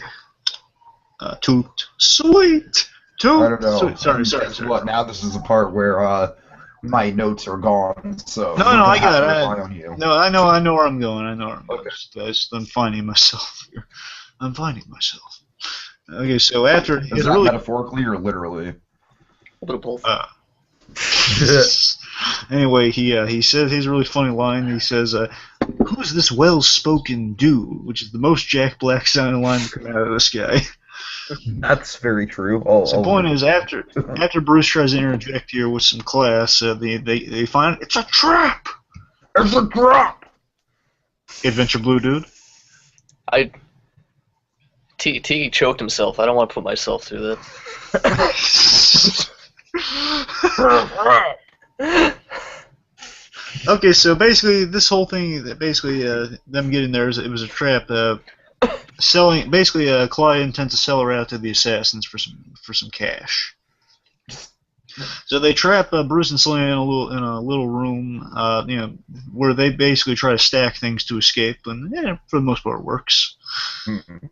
Toot. Sweet. Toot. I don't know. Sorry. What? Now this is the part where my notes are gone. So no, I got it. Rely on you. No, I know where I'm going. Okay. I'm finding myself here. Okay, so after is that metaphorically or literally? A bit of both. Anyway, he says his really funny line. He says, "Who's this well-spoken dude?" Which is the most Jack Black sounding line to come out of this guy. That's very true. The point is, after Bruce tries to interject here with some class, they find it's a trap. It's a trap. AdvBlueDude. Tiki choked himself. I don't want to put myself through that. Okay, so basically, this whole thing, basically, them getting there, it was a trap. Selling, basically, Clyde intends to sell her out to the assassins for some cash. So they trap Bruce and Selena in a little room, where they basically try to stack things to escape, and for the most part, it works. Mhm.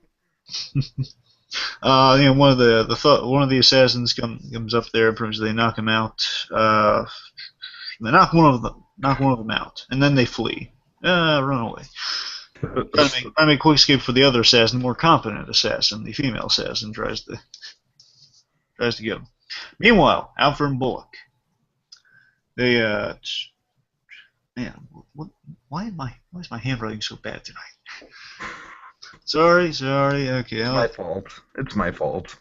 One of the assassins comes up there, pretty much they knock him out. They knock one of them out, and then they flee, run away. Trying to make a quick escape for the other assassin, the more competent assassin, the female assassin, tries to get him. Meanwhile, Alfred and Bullock, they man, why is my handwriting so bad tonight? Sorry. Okay, It's my fault.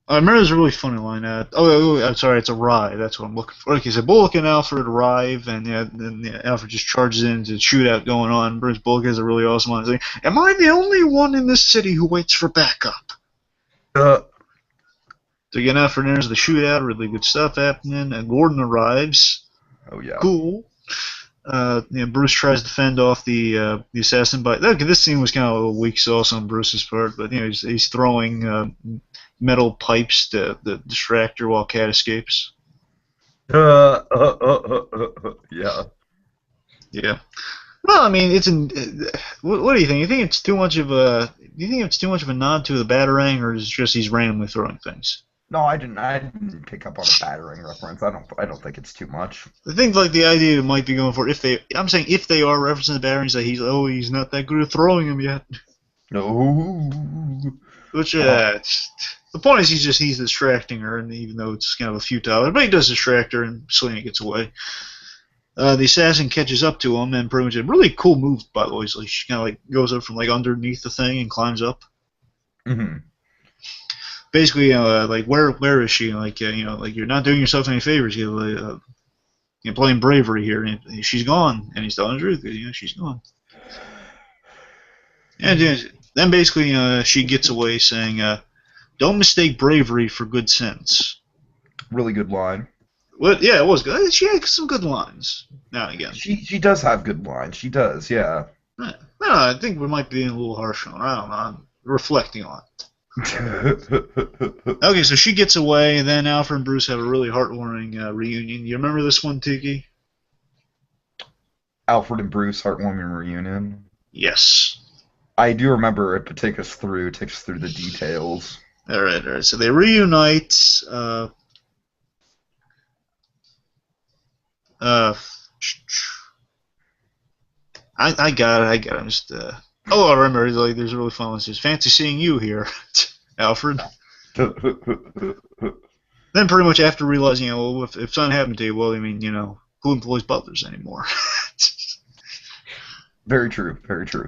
I remember there's a really funny line. I'm sorry, it's arrive. That's what I'm looking for. Okay, so Bullock and Alfred arrive, and Alfred just charges into the shootout going on. Bruce Bullock has a really awesome line saying, "Am I the only one in this city who waits for backup?" So again, Alfred enters the shootout. Really good stuff happening. And Gordon arrives. Oh yeah. Cool. Bruce tries to fend off the assassin, but this scene was kind of a weak sauce on Bruce's part. But he's throwing metal pipes to distract her while Cat escapes. Yeah. Yeah. Well, I mean, what do you think? You think it's too much of a nod to the Batarang, or is it just he's randomly throwing things? No, I didn't pick up on a Batarang reference. I don't think it's too much. I think like the idea it might be going for if they are referencing the Batarangs, that he's not that good at throwing them yet. No. Which the point is he's distracting her, and even though it's kind of a futile, but he does distract her, and Selena gets away. The assassin catches up to him, and pretty much a really cool move, by the way. So she kind of like goes up from like underneath the thing and climbs up. Mm-hmm. Basically, like where is she? Like like you're not doing yourself any favors. You're playing bravery here. And she's gone, and he's telling the truth. She's gone. And then basically she gets away, saying, "Don't mistake bravery for good sense." Really good line. Well, yeah, it was good. She had some good lines now and again. She does have good lines. She does, yeah. No, I think we might be being a little harsh on her. I don't know. I'm reflecting on it. Okay, so she gets away, and then Alfred and Bruce have a really heartwarming reunion. You remember this one, Tiki? Alfred and Bruce heartwarming reunion. Yes. I do remember it, but take us through the details. All right. So they reunite. I got it. I'm just. I remember. Like, there's a really fun one. It says, "Fancy seeing you here, Alfred." Then pretty much after realizing, if something happened to you, well, I mean, who employs butlers anymore? Very true.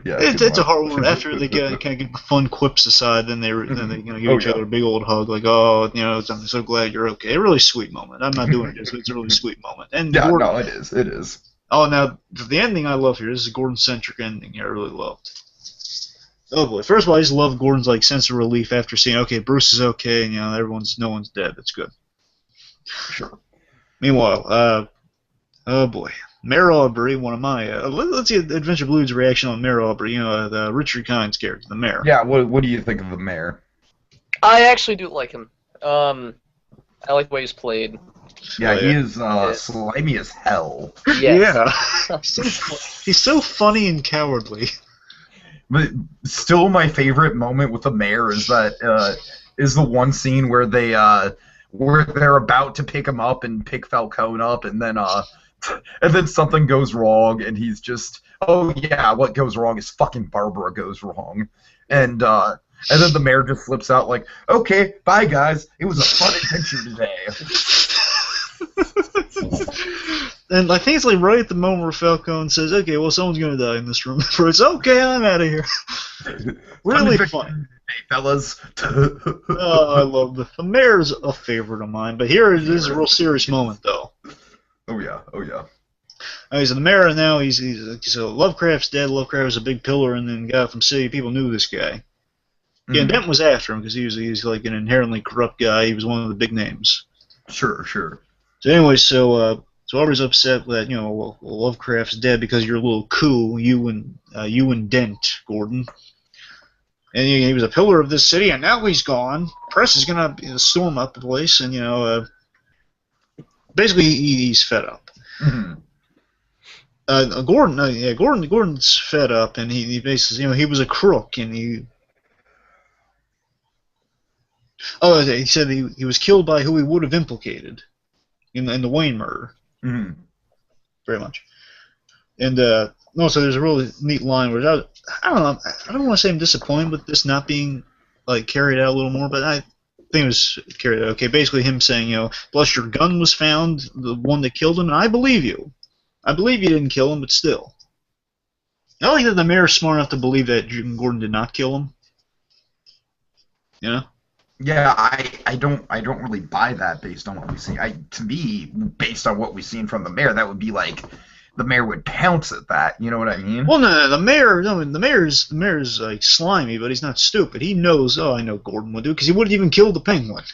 Yeah. It's a hard one. After they kind of get fun quips aside, then they give each other a big old hug, like, I'm so glad you're okay. A really sweet moment. I'm not doing this, but it's a really sweet moment. And yeah, Gordon, no, it is. Oh, now the ending I love here. This is a Gordon-centric ending. I really loved. Oh boy! First of all, I just love Gordon's like sense of relief after seeing, okay, Bruce is okay, and no one's dead. That's good. Sure. Meanwhile, oh boy. Mayor Aubrey, one of my let's see Adventure Blue's reaction on Mayor Aubrey. The Richard Kine's character, the mayor. Yeah, what do you think of the mayor? I actually do like him. I like the way he's played. Yeah, he is slimy as hell. Yes. Yeah, he's so funny and cowardly. But still, my favorite moment with the mayor is that is the one scene where they're about to pick him up and pick Falcone up, and then something goes wrong, and he's just, oh yeah, what goes wrong is fucking Barbara goes wrong, and then the mayor just flips out like, okay, bye guys, it was a fun adventure today. And I think it's like right at the moment where Falcone says, okay, well, someone's gonna die in this room. It's okay, I'm out of here. Really funny. Hey, fellas. Oh, I love the mayor's a favorite of mine, but here it is a real serious moment, though. Oh yeah. Okay, so the mayor now, so Lovecraft's dead. Lovecraft was a big pillar in Gotham City. People knew this guy. Yeah, and Dent was after him because he's like an inherently corrupt guy. He was one of the big names. Sure. So anyway, so So Aubrey's upset that Lovecraft's dead because you're a little coup, you and Dent, Gordon. And he was a pillar of this city, and now he's gone. Press is gonna storm up the place, and basically he's fed up. Mm-hmm. Gordon's fed up, and he basically, he was a crook, and he said he was killed by who he would have implicated in the Wayne murder. Mm-hmm. Very much. And also, there's a really neat line where I don't know. I don't want to say I'm disappointed with this not being carried out a little more, but I think it was carried out okay. Basically, him saying, "Plus your gun was found, the one that killed him, and I believe you. I believe you didn't kill him, but still." I like that the mayor's smart enough to believe that Gordon did not kill him. Yeah, I don't really buy that based on what we see. To me, based on what we've seen from the mayor, that would be like the mayor would pounce at that. You know what I mean? Well, no, the mayor's like slimy, but he's not stupid. He knows. Oh, I know Gordon would do because he wouldn't even kill the penguin.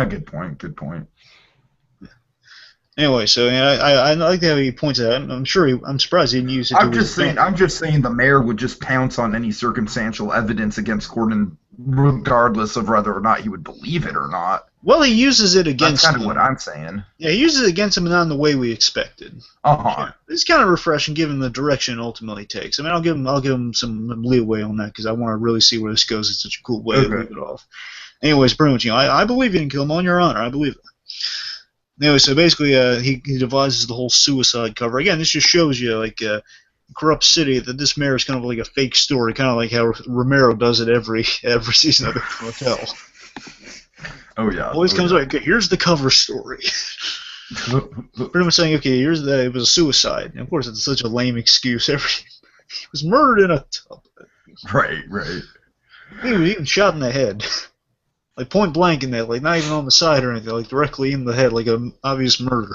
Good point. Good point. Anyway, so I like how he points it out. I'm surprised he didn't use it. I'm just saying the mayor would just pounce on any circumstantial evidence against Gordon, regardless of whether or not he would believe it or not. Well, he uses it against him. That's kind of what I'm saying. Yeah, he uses it against him, but not in the way we expected. Yeah, it's kind of refreshing, given the direction it ultimately takes. I mean, I'll give him some leeway on that because I want to really see where this goes. It's such a cool way to leave it off. Anyways, pretty much, I believe you didn't kill him on your honor. I believe it. Anyway, so basically, he devises the whole suicide cover. Again, this just shows you, corrupt city, that this mayor is kind of like a fake story, kind of like how Romero does it every season of the hotel. Oh yeah. Always comes away. Okay, here's the cover story. Pretty much saying, okay, it was a suicide. And of course, it's such a lame excuse. He was murdered in a tub. Right. He was even shot in the head. Like point blank in that, like not even on the side or anything, like directly in the head, like an obvious murder.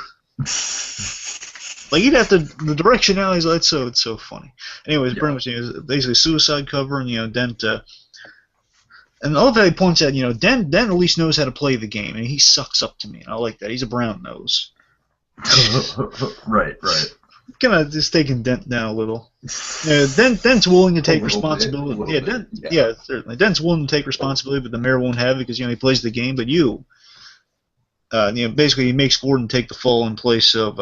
Like he'd have to, the directionality, it's so funny. Anyways, pretty much, basically suicide cover, and Dent. And I love how he points out, Dent at least knows how to play the game, and he sucks up to me, and I like that. He's a brown nose. Right. Kind of just taking Dent down a little. Dent's willing to take responsibility. Certainly. Dent's willing to take responsibility, but the mayor won't have it because he plays the game. But basically, he makes Gordon take the fall in place of.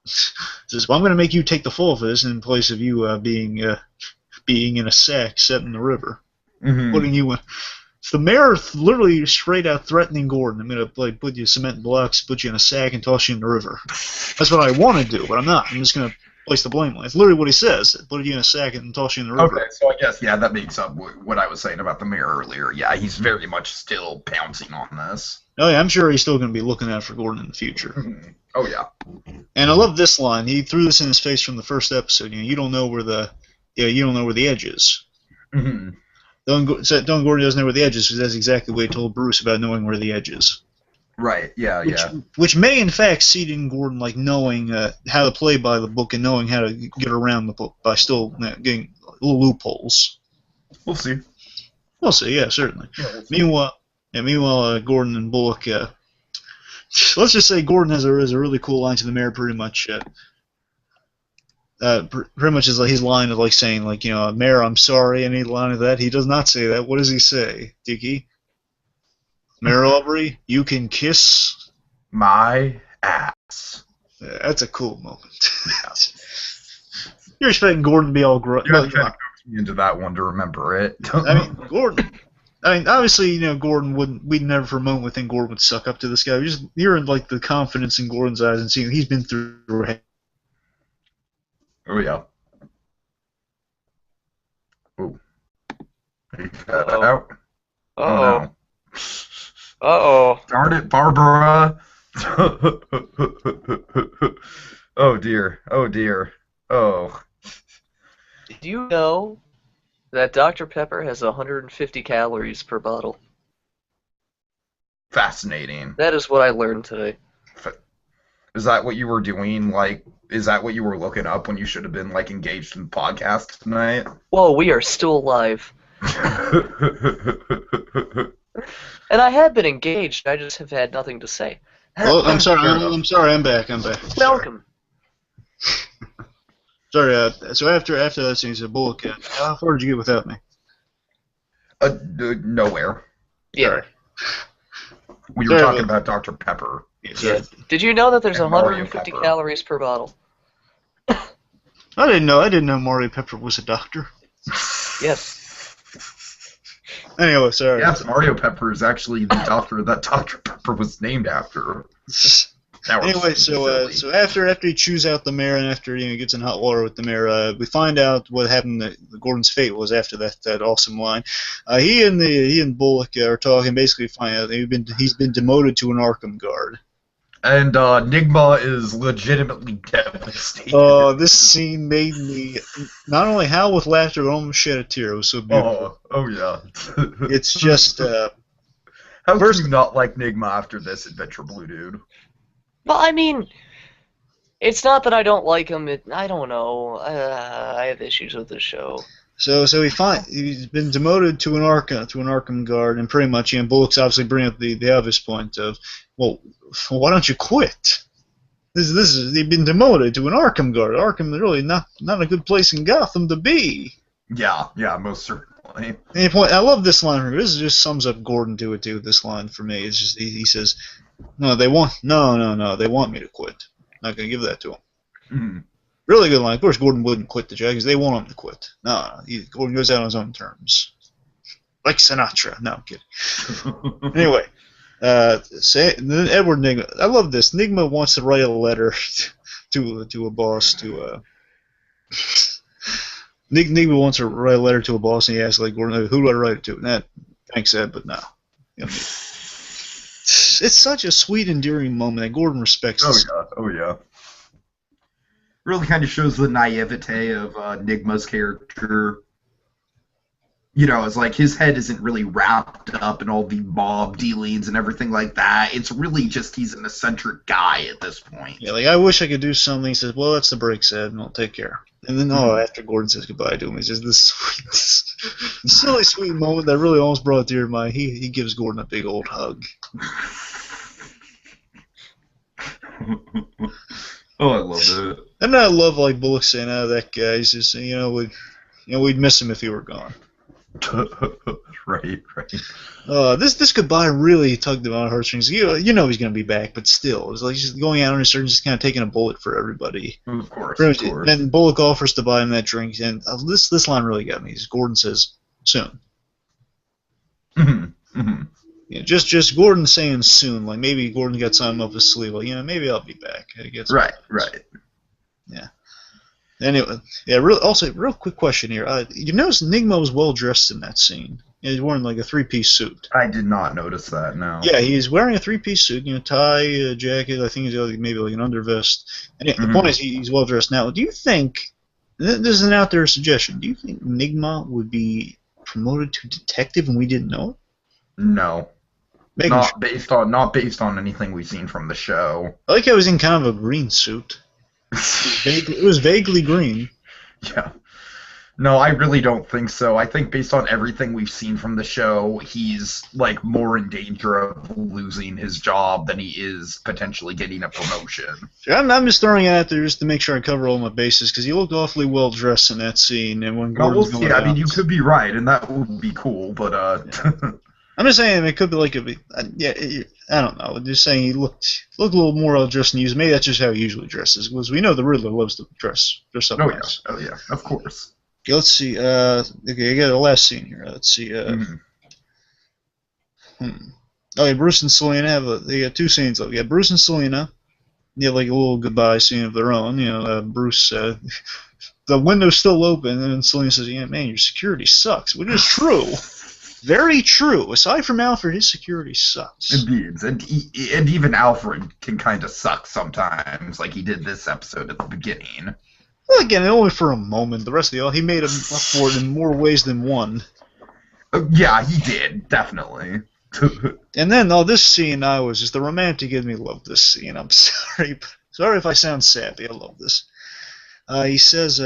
Says, "Well, I'm going to make you take the fall for this in place of you being in a sack set in the river, putting you in." So the mayor literally straight out threatening Gordon. I'm going to put you in cement blocks, put you in a sack, and toss you in the river. That's what I want to do, but I'm not. I'm just going to place the blame on it. It's literally what he says. Put you in a sack and toss you in the river. Okay, so I guess, that makes up what I was saying about the mayor earlier. Yeah, he's very much still pouncing on this. Oh, yeah, I'm sure he's still going to be looking out for Gordon in the future. Oh, yeah. And I love this line. He threw this in his face from the first episode. You don't know where the edge is. Mm-hmm. Don Gordon doesn't know where the edge is because that's exactly what he told Bruce about knowing where the edge is. Right, yeah. Which may, in fact, seed in Gordon, knowing how to play by the book and knowing how to get around the book by still getting little loopholes. We'll see. We'll see, yeah, certainly. Yeah, meanwhile, Gordon and Bullock, let's just say Gordon has a really cool line to the mayor, pretty much. Pretty much is his line of saying Mayor, I'm sorry. Any line of that, he does not say that. What does he say, Tiki? Mayor Aubrey, you can kiss my ass. Yeah, that's a cool moment. You're expecting Gordon to be all gross. You're trying to coax me into that one to remember it. Gordon. Obviously, Gordon we'd never for a moment would think Gordon would suck up to this guy. Just hearing the confidence in Gordon's eyes and seeing he's been through. Oh yeah. Oh. He got out. Uh-oh. Oh, no. Darn it, Barbara. Oh dear. Oh. Did you know that Dr. Pepper has 150 calories per bottle? Fascinating. That is what I learned today. Is that what you were doing? Is that what you were looking up when you should have been engaged in the podcast tonight? Whoa, we are still alive. And I have been engaged. I just have had nothing to say. Oh, I'm sorry. I'm sorry. I'm back. Welcome. Sorry. So after that scene, he said, "Bullock, how far did you get without me?" Nowhere. Yeah. Sorry. We were talking about Dr. Pepper. Yeah. Did you know that there's And Mario 150 Pepper. calories per bottle? I didn't know Mario Pepper was a doctor. Yes. Anyway, sorry. Yes, Mario Pepper is actually the doctor that Dr. Pepper was named after. Anyway, so after he chews out the mayor and after he gets in hot water with the mayor, we find out what happened. Gordon's fate was after that awesome line. He and Bullock are talking. Basically, find out he's been demoted to an Arkham guard. And Nigma is legitimately devastated. Oh, this scene made me not only howl with laughter, but almost shed a tear. It was so beautiful. Oh yeah. It's just. How could you not like Nigma after this adventure, Blue Dude? Well, I mean, it's not that I don't like him. I don't know. I have issues with the show. So he's been demoted to an Arkham guard, and pretty much, Bullock's obviously bringing up the obvious point of, well, why don't you quit? They've been demoted to an Arkham guard. Arkham is really not a good place in Gotham to be. Yeah, most certainly. And I love this line from here. This just sums up Gordon to it too. This line for me, it's just he says, no, they want me to quit. Not gonna give that to them. Mm-hmm. Really good line. Of course, Gordon wouldn't quit the job because they want him to quit. No, Gordon goes out on his own terms. Like Sinatra. No, I'm kidding. Anyway, then Edward Nigma. I love this. Nigma wants to write a letter to a boss. Nigma wants to write a letter to a boss, and he asks, like, Gordon, who do I write it to? Nah, thanks, Ed, but no. It's such a sweet, endearing moment that Gordon respects. Oh yeah. Really kind of shows the naivete of Nigma's character. It's like his head isn't really wrapped up in all the mob dealings and everything like that. It's really just he's an eccentric guy at this point. Yeah, like, I wish I could do something. He says, well, that's the break, Ed, and I'll take care. And then, after Gordon says goodbye to him, it's just this silly, sweet moment that really almost brought a tear to my eye. He gives Gordon a big old hug. Oh, I love it. And I love, like, Bullock saying, that guy, he's just, we'd miss him if he were gone. Right. This goodbye really tugged at my heartstrings. He's going to be back, but still, it's like he's just going out on his turn, just kind of taking a bullet for everybody. Of course. And Bullock offers to buy him that drink, and this line really got me. Gordon says, "Soon." Mm-hmm. Yeah, just Gordon saying soon, like maybe Gordon got something up his sleeve, like maybe I'll be back. Right. Yeah. Anyway, real quick question here. You notice Nigma was well dressed in that scene. He's wearing like a three-piece suit. I did not notice that. No. Yeah, he's wearing a three-piece suit. Tie, jacket. I think he's got maybe like an undervest. And the point is, he's well dressed now. Do you think this is an out there suggestion? Do you think Nigma would be promoted to detective and we didn't know it? No. Not based on anything we've seen from the show. I like how he was in kind of a green suit. It was vaguely green. Yeah. No, I really don't think so. I think based on everything we've seen from the show, he's like more in danger of losing his job than he is potentially getting a promotion. I'm just throwing it out there just to make sure I cover all my bases because he looked awfully well dressed in that scene. And when Gordon's going out, I mean, you could be right, and that would be cool, but yeah. I'm just saying it could be like I don't know. Just saying he looked a little more well dressed than usual. Maybe that's just how he usually dresses. Because we know the Riddler loves to dress up nice. Oh yeah, of course. Okay, let's see. Okay, I got the last scene here. Let's see. Okay, Bruce and Selena they got two scenes. We got Bruce and Selena. They have like a little goodbye scene of their own. Bruce, the window's still open, and Selena says, "Yeah, man, your security sucks," which is true. Very true. Aside from Alfred, his security sucks. Indeed, and even Alfred can kind of suck sometimes, like he did this episode at the beginning. Well, again, only for a moment. The rest of the he made him up for it in more ways than one. Yeah, he did, definitely. And then, this scene, the romantic in me loved this scene. I'm sorry. Sorry if I sound sappy. I love this. He says,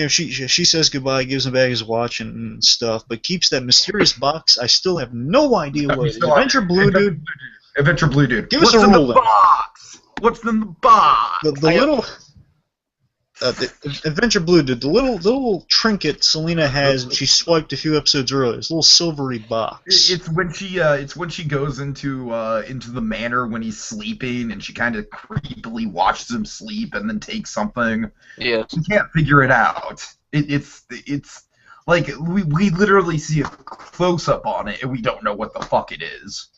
she says goodbye, gives him back his watch and stuff, but keeps that mysterious box. I still have no idea what it is. AdvBlueDude. Adventure Blue Dude. Give us What's a in the ruling. box? What's in the box? The little the Adventure Blue Dude, the little trinket Selena has, and she swiped a few episodes earlier. This little silvery box. It's when she goes into the manor when he's sleeping, and she kind of creepily watches him sleep, and then takes something. Yes. We can't figure it out. It's like we literally see a close up on it, and we don't know what the fuck it is.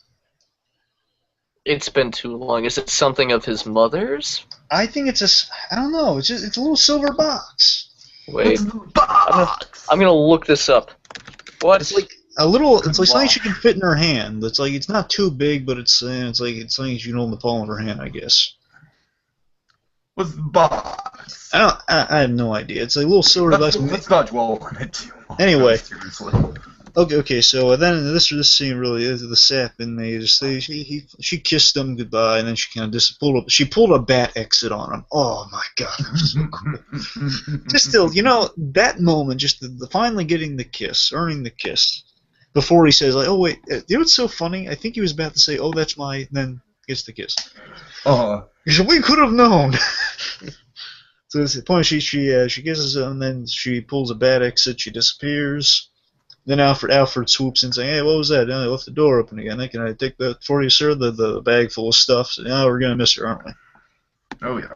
It's been too long. Is it something of his mother's? I think I don't know. It's a little silver box. Wait. What's in the box? I'm gonna look this up. What? It's like something she can fit in her hand. It's like it's not too big, but it's like something she can hold in the palm of her hand, I guess. What's the box? I have no idea. It's like a little silver box. Let's not dwell on it too long. Anyway. Seriously. Okay. So then this scene really is the sap, and she kissed him goodbye, and then she kind of pulled a bat exit on him. Oh my god, that was so cool. Just still, that moment, just the finally getting the kiss, earning the kiss, before he says like, oh wait, what's so funny? I think he was about to say, oh that's my, then gets the kiss. He said, we could have known. So at the point she kisses him, and then she pulls a bat exit. She disappears. Then Alfred swoops in saying, hey, what was that? I left the door open again. Can I take that for you, sir? The bag full of stuff. So, we're going to miss her, aren't we? Oh, yeah.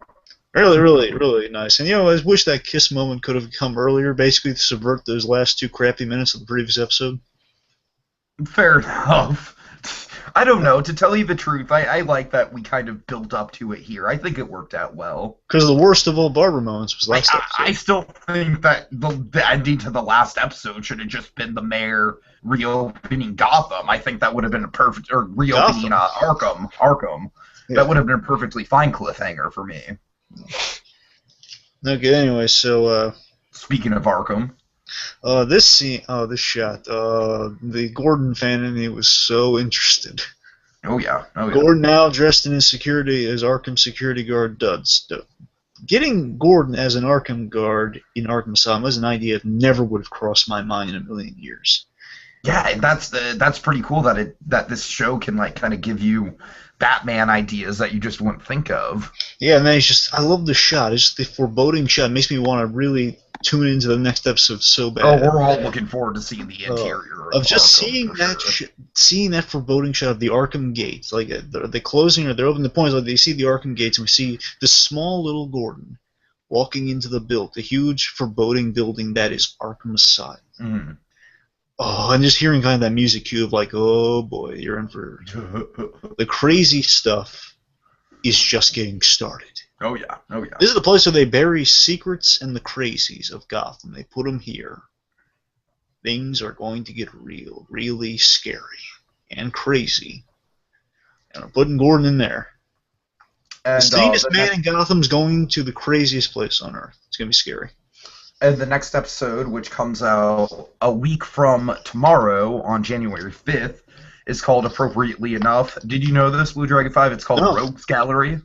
Really, really, really nice. And, I wish that kiss moment could have come earlier, basically to subvert those last 2 crappy minutes of the previous episode. Fair enough. I don't know. To tell you the truth, I like that we kind of built up to it here. I think it worked out well. Because the worst of all Barbara moments was last episode. I still think that the ending to the last episode should have just been the mayor reopening Gotham. I think that would have been a perfect, or reopening Arkham. Yeah. That would have been a perfectly fine cliffhanger for me. Okay, anyway, so... Speaking of Arkham... this scene, this shot, the Gordon fan in me was so interested. Oh yeah. Gordon now dressed in his Arkham security guard duds. Getting Gordon as an Arkham guard in Arkham Asylum was an idea that never would have crossed my mind in a million years. Yeah, that's pretty cool that this show can like kind of give you Batman ideas that you just wouldn't think of. Yeah, and then I love the shot. It's just the foreboding shot. It makes me want to really tune into the next episode so bad. Oh, we're all looking forward to seeing the interior of just Arkham, seeing that foreboding shot of the Arkham gates, like they're closing or they're opening. The point is like they see the Arkham gates, and we see the small little Gordon walking into the huge foreboding building that is Arkham Asylum. Mm. Oh, and just hearing kind of that music cue of like, oh boy, you're in for the crazy stuff is just getting started. Oh yeah. This is the place where they bury secrets and the crazies of Gotham. They put them here. Things are going to get real, really scary and crazy. And I'm putting Gordon in there. And, the sanest man in Gotham's going to the craziest place on Earth. It's going to be scary. And the next episode, which comes out a week from tomorrow on January 5th, is called, appropriately enough, did you know this, BlueDragonFive? It's called Rogues Gallery.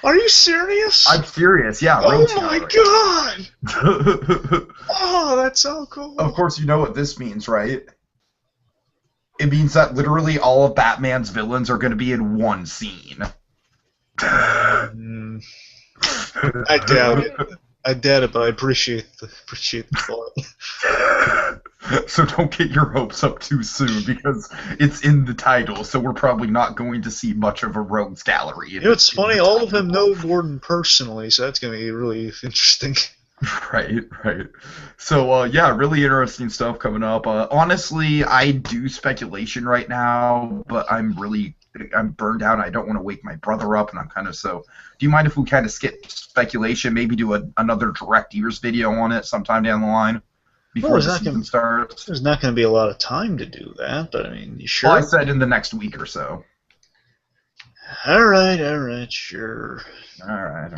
Are you serious? I'm serious, yeah. Oh my god! Oh, that's so cool. Of course, you know what this means, right? It means that literally all of Batman's villains are going to be in one scene. I doubt it, but I appreciate the thought. So don't get your hopes up too soon, because it's in the title, so we're probably not going to see much of a rogues gallery. It's funny, all of them know Gordon personally, so that's going to be really interesting. Right. So, yeah, really interesting stuff coming up. Honestly, I do speculation right now, but I'm burned out. I don't want to wake my brother up, and I'm kind of so... Do you mind if we kind of skip speculation, maybe do another direct ears video on it sometime down the line? Before the season starts. There's not going to be a lot of time to do that, but I mean, you sure? Well, I said in the next week or so. All right, sure. All right.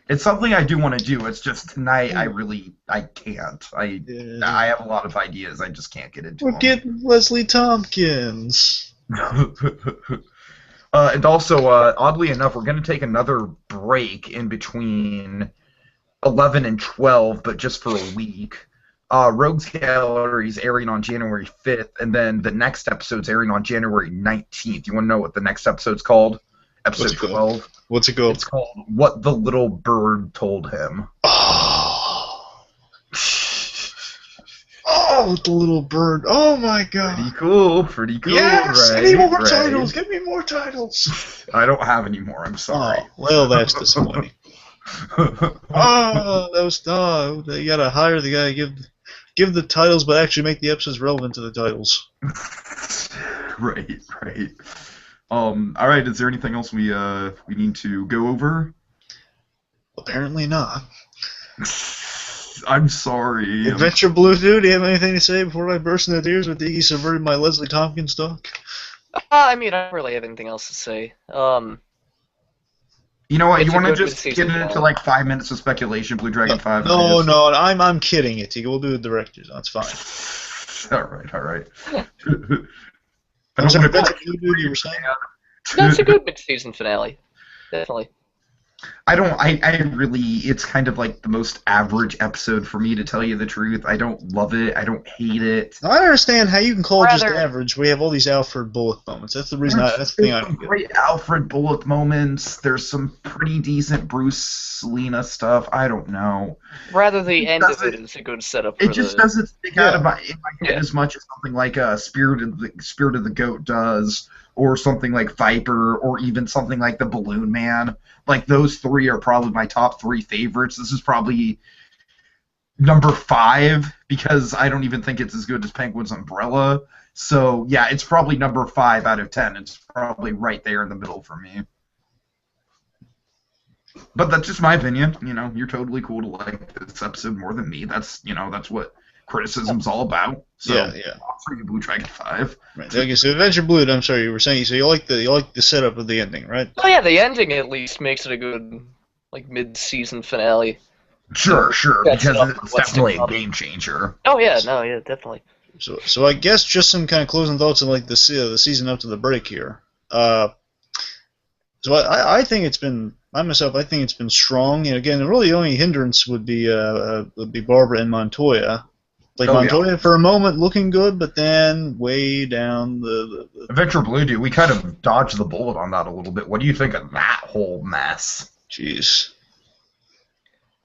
It's something I do want to do. It's just tonight I can't. I have a lot of ideas. I just can't get into them. We're getting Leslie Tompkins. And also, oddly enough, we're going to take another break in between 11 and 12, but just for a week. Rogues Gallery is airing on January 5th, and then the next episode's airing on January 19th. You want to know what the next episode's called? Episode 12. What's it called? It's called What the Little Bird Told Him. Oh, the little bird. Oh my god. Pretty cool. Yes! Right, I need more right. titles! Give me more titles! I don't have any more, I'm sorry. Oh, well, that's disappointing. Oh, that was... Oh, you gotta hire the guy, give the titles, but actually make the episodes relevant to the titles. Right. Alright, is there anything else we need to go over? Apparently not. I'm sorry. AdvBlueDude, do you have anything to say before I burst into tears with Tiki subverted my Leslie Tompkins talk? I mean, I don't really have anything else to say. You know what? It's You want to a good just mid-season get into finale. like 5 minutes of speculation, Blue Dragon 5? No, I'm kidding it, Tiki. We'll do it directors. That's fine. All right. I'm sorry, AdvBlueDude, you were saying? That's a good mid-season finale. Definitely. I really, it's kind of like the most average episode for me, to tell you the truth. I don't love it. I don't hate it. I don't understand how you can call it just Rather- average. We have all these Alfred Bullock moments. That's the reason. That's the thing I There's some don't get. great Alfred Bullock moments. There's some pretty decent Bruce Lena stuff. I don't know. Rather, the It end of doesn't- it is a good setup for It just the... doesn't stick out in my head Yeah. as much as something like Spirit of the Goat does, or something like Viper, or even something like the Balloon Man. Like, those three are probably my top 3 favorites. This is probably number 5, because I don't even think it's as good as Penguin's Umbrella. So, yeah, it's probably number 5 out of 10. It's probably right there in the middle for me. But that's just my opinion. You know, you're totally cool to like this episode more than me. That's what criticism's all about. So, Yeah. I'll for you, Blue Dragon 5. Right. Okay, so AdvBlueDude, I'm sorry, you were saying. So you like the setup of the ending, right? Oh yeah, the ending at least makes it a good, like, mid-season finale. Sure, That's because up it's what's to definitely a come. game changer. Oh yeah, no, yeah, definitely. So I guess just some kind of closing thoughts on like the season up to the break here. So I think it's been. I think it's been strong. And again, really the only hindrance would be Barbara and Montoya. Like Montoya for a moment looking good, but then way down the AdvBlueDude, we kind of dodged the bullet on that a little bit. What do you think of that whole mess? jeez.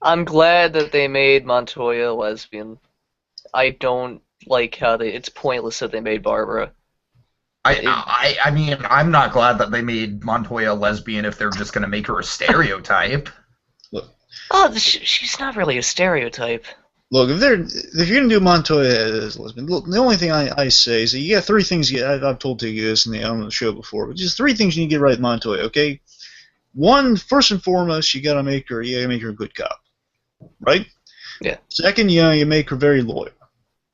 I'm glad that they made Montoya a lesbian. I don't like how it's pointless that they made Barbara. I mean, I'm not glad that they made Montoya a lesbian if they're just going to make her a stereotype. Oh, she's not really a stereotype. Look, if you're gonna do Montoya as a lesbian, look, the only thing I say is that you got 3 things. I've told Tiki this on the show before, but just 3 things you need to get right with Montoya. Okay, 1, first and foremost, you gotta make her a good cop, right? Yeah. 2nd, you make her very loyal.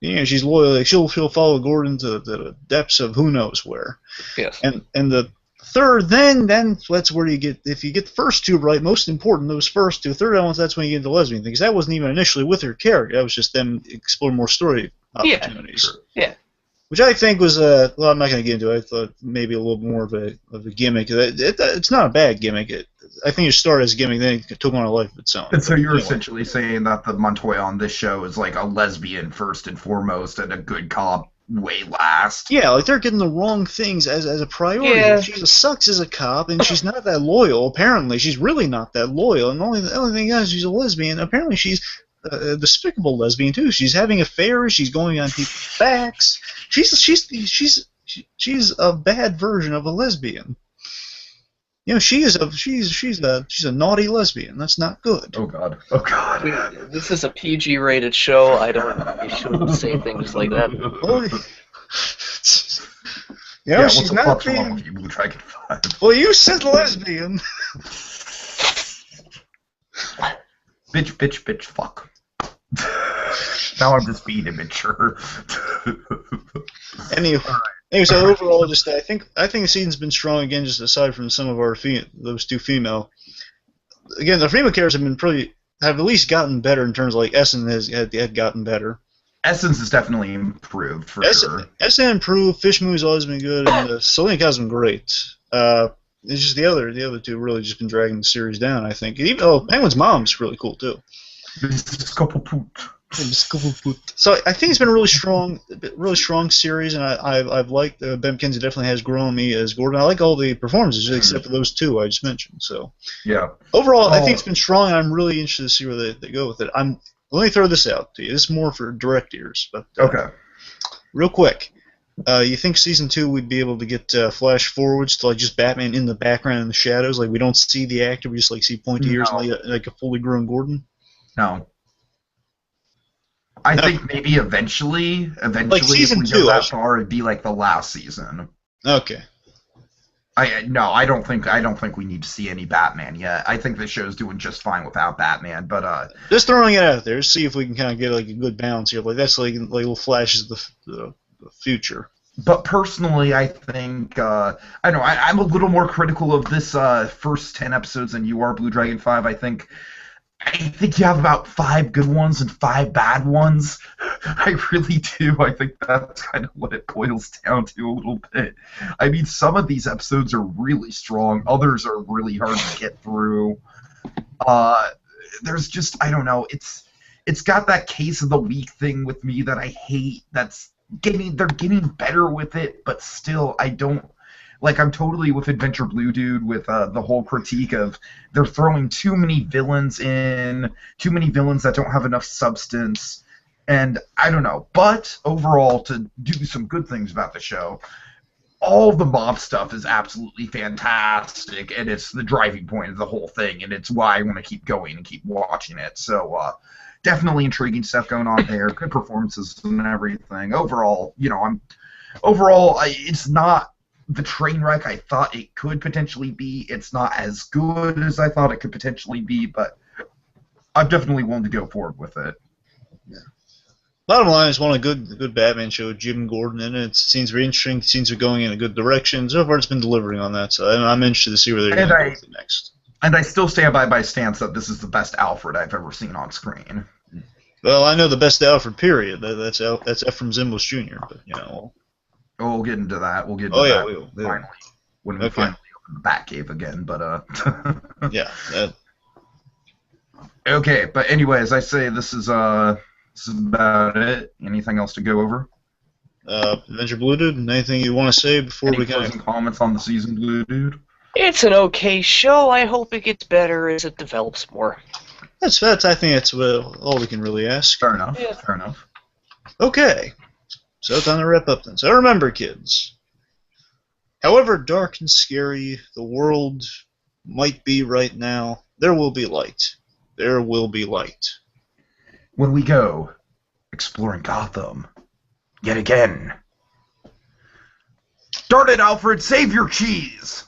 She's loyal. Like, she'll follow Gordon to the depths of who knows where. Yes. And the 3rd, then that's where you get, if you get the first 2 right, most important, those first 2. 3rd elements, that's when you get the lesbian thing, because that wasn't even initially with her character. That was just them exploring more story opportunities. Yeah. Which I think was well, I'm not going to get into it. I thought maybe a little more of a gimmick. It's not a bad gimmick. I think it started as a gimmick, then it took on a life of its own. And so you're Anyway. essentially saying that the Montoya on this show is like a lesbian first and foremost, and a good cop way last. Yeah, like they're getting the wrong things as a priority. Yeah. She sucks as a cop, and she's not that loyal. Apparently, she's really not that loyal. And the only thing is, she's a lesbian. Apparently, she's a despicable lesbian too. She's having affairs. She's going on people's backs. She's a bad version of a lesbian. She's a naughty lesbian. That's not good. Oh god. Oh god. This is a PG-rated show. We shouldn't say things like that. Well, What's she's the not fuck's wrong being. with you, Blue Dragon 5? Well, you said lesbian. Bitch, fuck. Now I'm just being immature. Anyway, so overall, just I think the season's been strong again. Just aside from some of our those 2 female, again the female characters have at least gotten better in terms of like Essence had gotten better. Essence has definitely improved for sure. Essence improved. Fish Moo's always been good, and Selena has been great. It's just the other 2 really just been dragging the series down. I think. Even Penguin's mom's really cool too. This is a couple poot. So I think it's been a really strong series, and I've liked Ben McKenzie definitely has grown me as Gordon. I like all the performances except for those two I just mentioned. So Yeah. overall, I think it's been strong, and I'm really interested to see where they go with it. Let me throw this out to you. This is more for direct ears, but Okay. real quick. You think season 2 we'd be able to get flash forwards to like just Batman in the background in the shadows, like we don't see the actor, we just like see pointy ears like a fully grown Gordon? No. I think maybe eventually like season if we 2, go that far, it'd be like the last season. Okay. I don't think we need to see any Batman yet. I think the show's doing just fine without Batman, but just throwing it out there, see if we can kind of get like a good balance here. Like that's like little flashes of the future. But personally, I think I don't know. I'm a little more critical of this first 10 episodes than you are, BlueDragonFive. I think you have about 5 good ones and 5 bad ones. I really do. I think that's kind of what it boils down to a little bit. I mean, some of these episodes are really strong. Others are really hard to get through. There's just, I don't know. It's got that case of the week thing with me that I hate. They're getting better with it, but still, I don't. Like, I'm totally with AdvBlueDude with the whole critique of they're throwing too many villains in, too many villains that don't have enough substance, and I don't know. But overall, to do some good things about the show, all the mob stuff is absolutely fantastic, and it's the driving point of the whole thing, and it's why I want to keep going and keep watching it. So, definitely intriguing stuff going on there, good performances and everything. Overall, it's not the train wreck I thought it could potentially be. It's not as good as I thought it could potentially be, but I'm definitely willing to go forward with it. Yeah. Bottom line is want a good Batman show, Jim Gordon in it. It seems very interesting. It seems to be going in a good direction. So far, it's been delivering on that. So I'm interested to see where they're going to go with it next. And I still stand by my stance that this is the best Alfred I've ever seen on screen. Well, I know the best Alfred. Period. That's Ephraim Zimbalist Jr. But we'll get into that. We'll get into that we will. Finally, when we finally open the Batcave again. But yeah. Okay, but anyways, I say this is about it. Anything else to go over? AdvBlueDude, anything you want to say before we kind of comments on the season, BlueDude? It's an okay show. I hope it gets better as it develops more. That's I think that's all we can really ask. Fair enough. Yeah. Fair enough. Okay. So time to wrap up then. So remember, kids, however dark and scary the world might be right now, there will be light. There will be light. When we go exploring Gotham, yet again. Darn it, Alfred, save your cheese!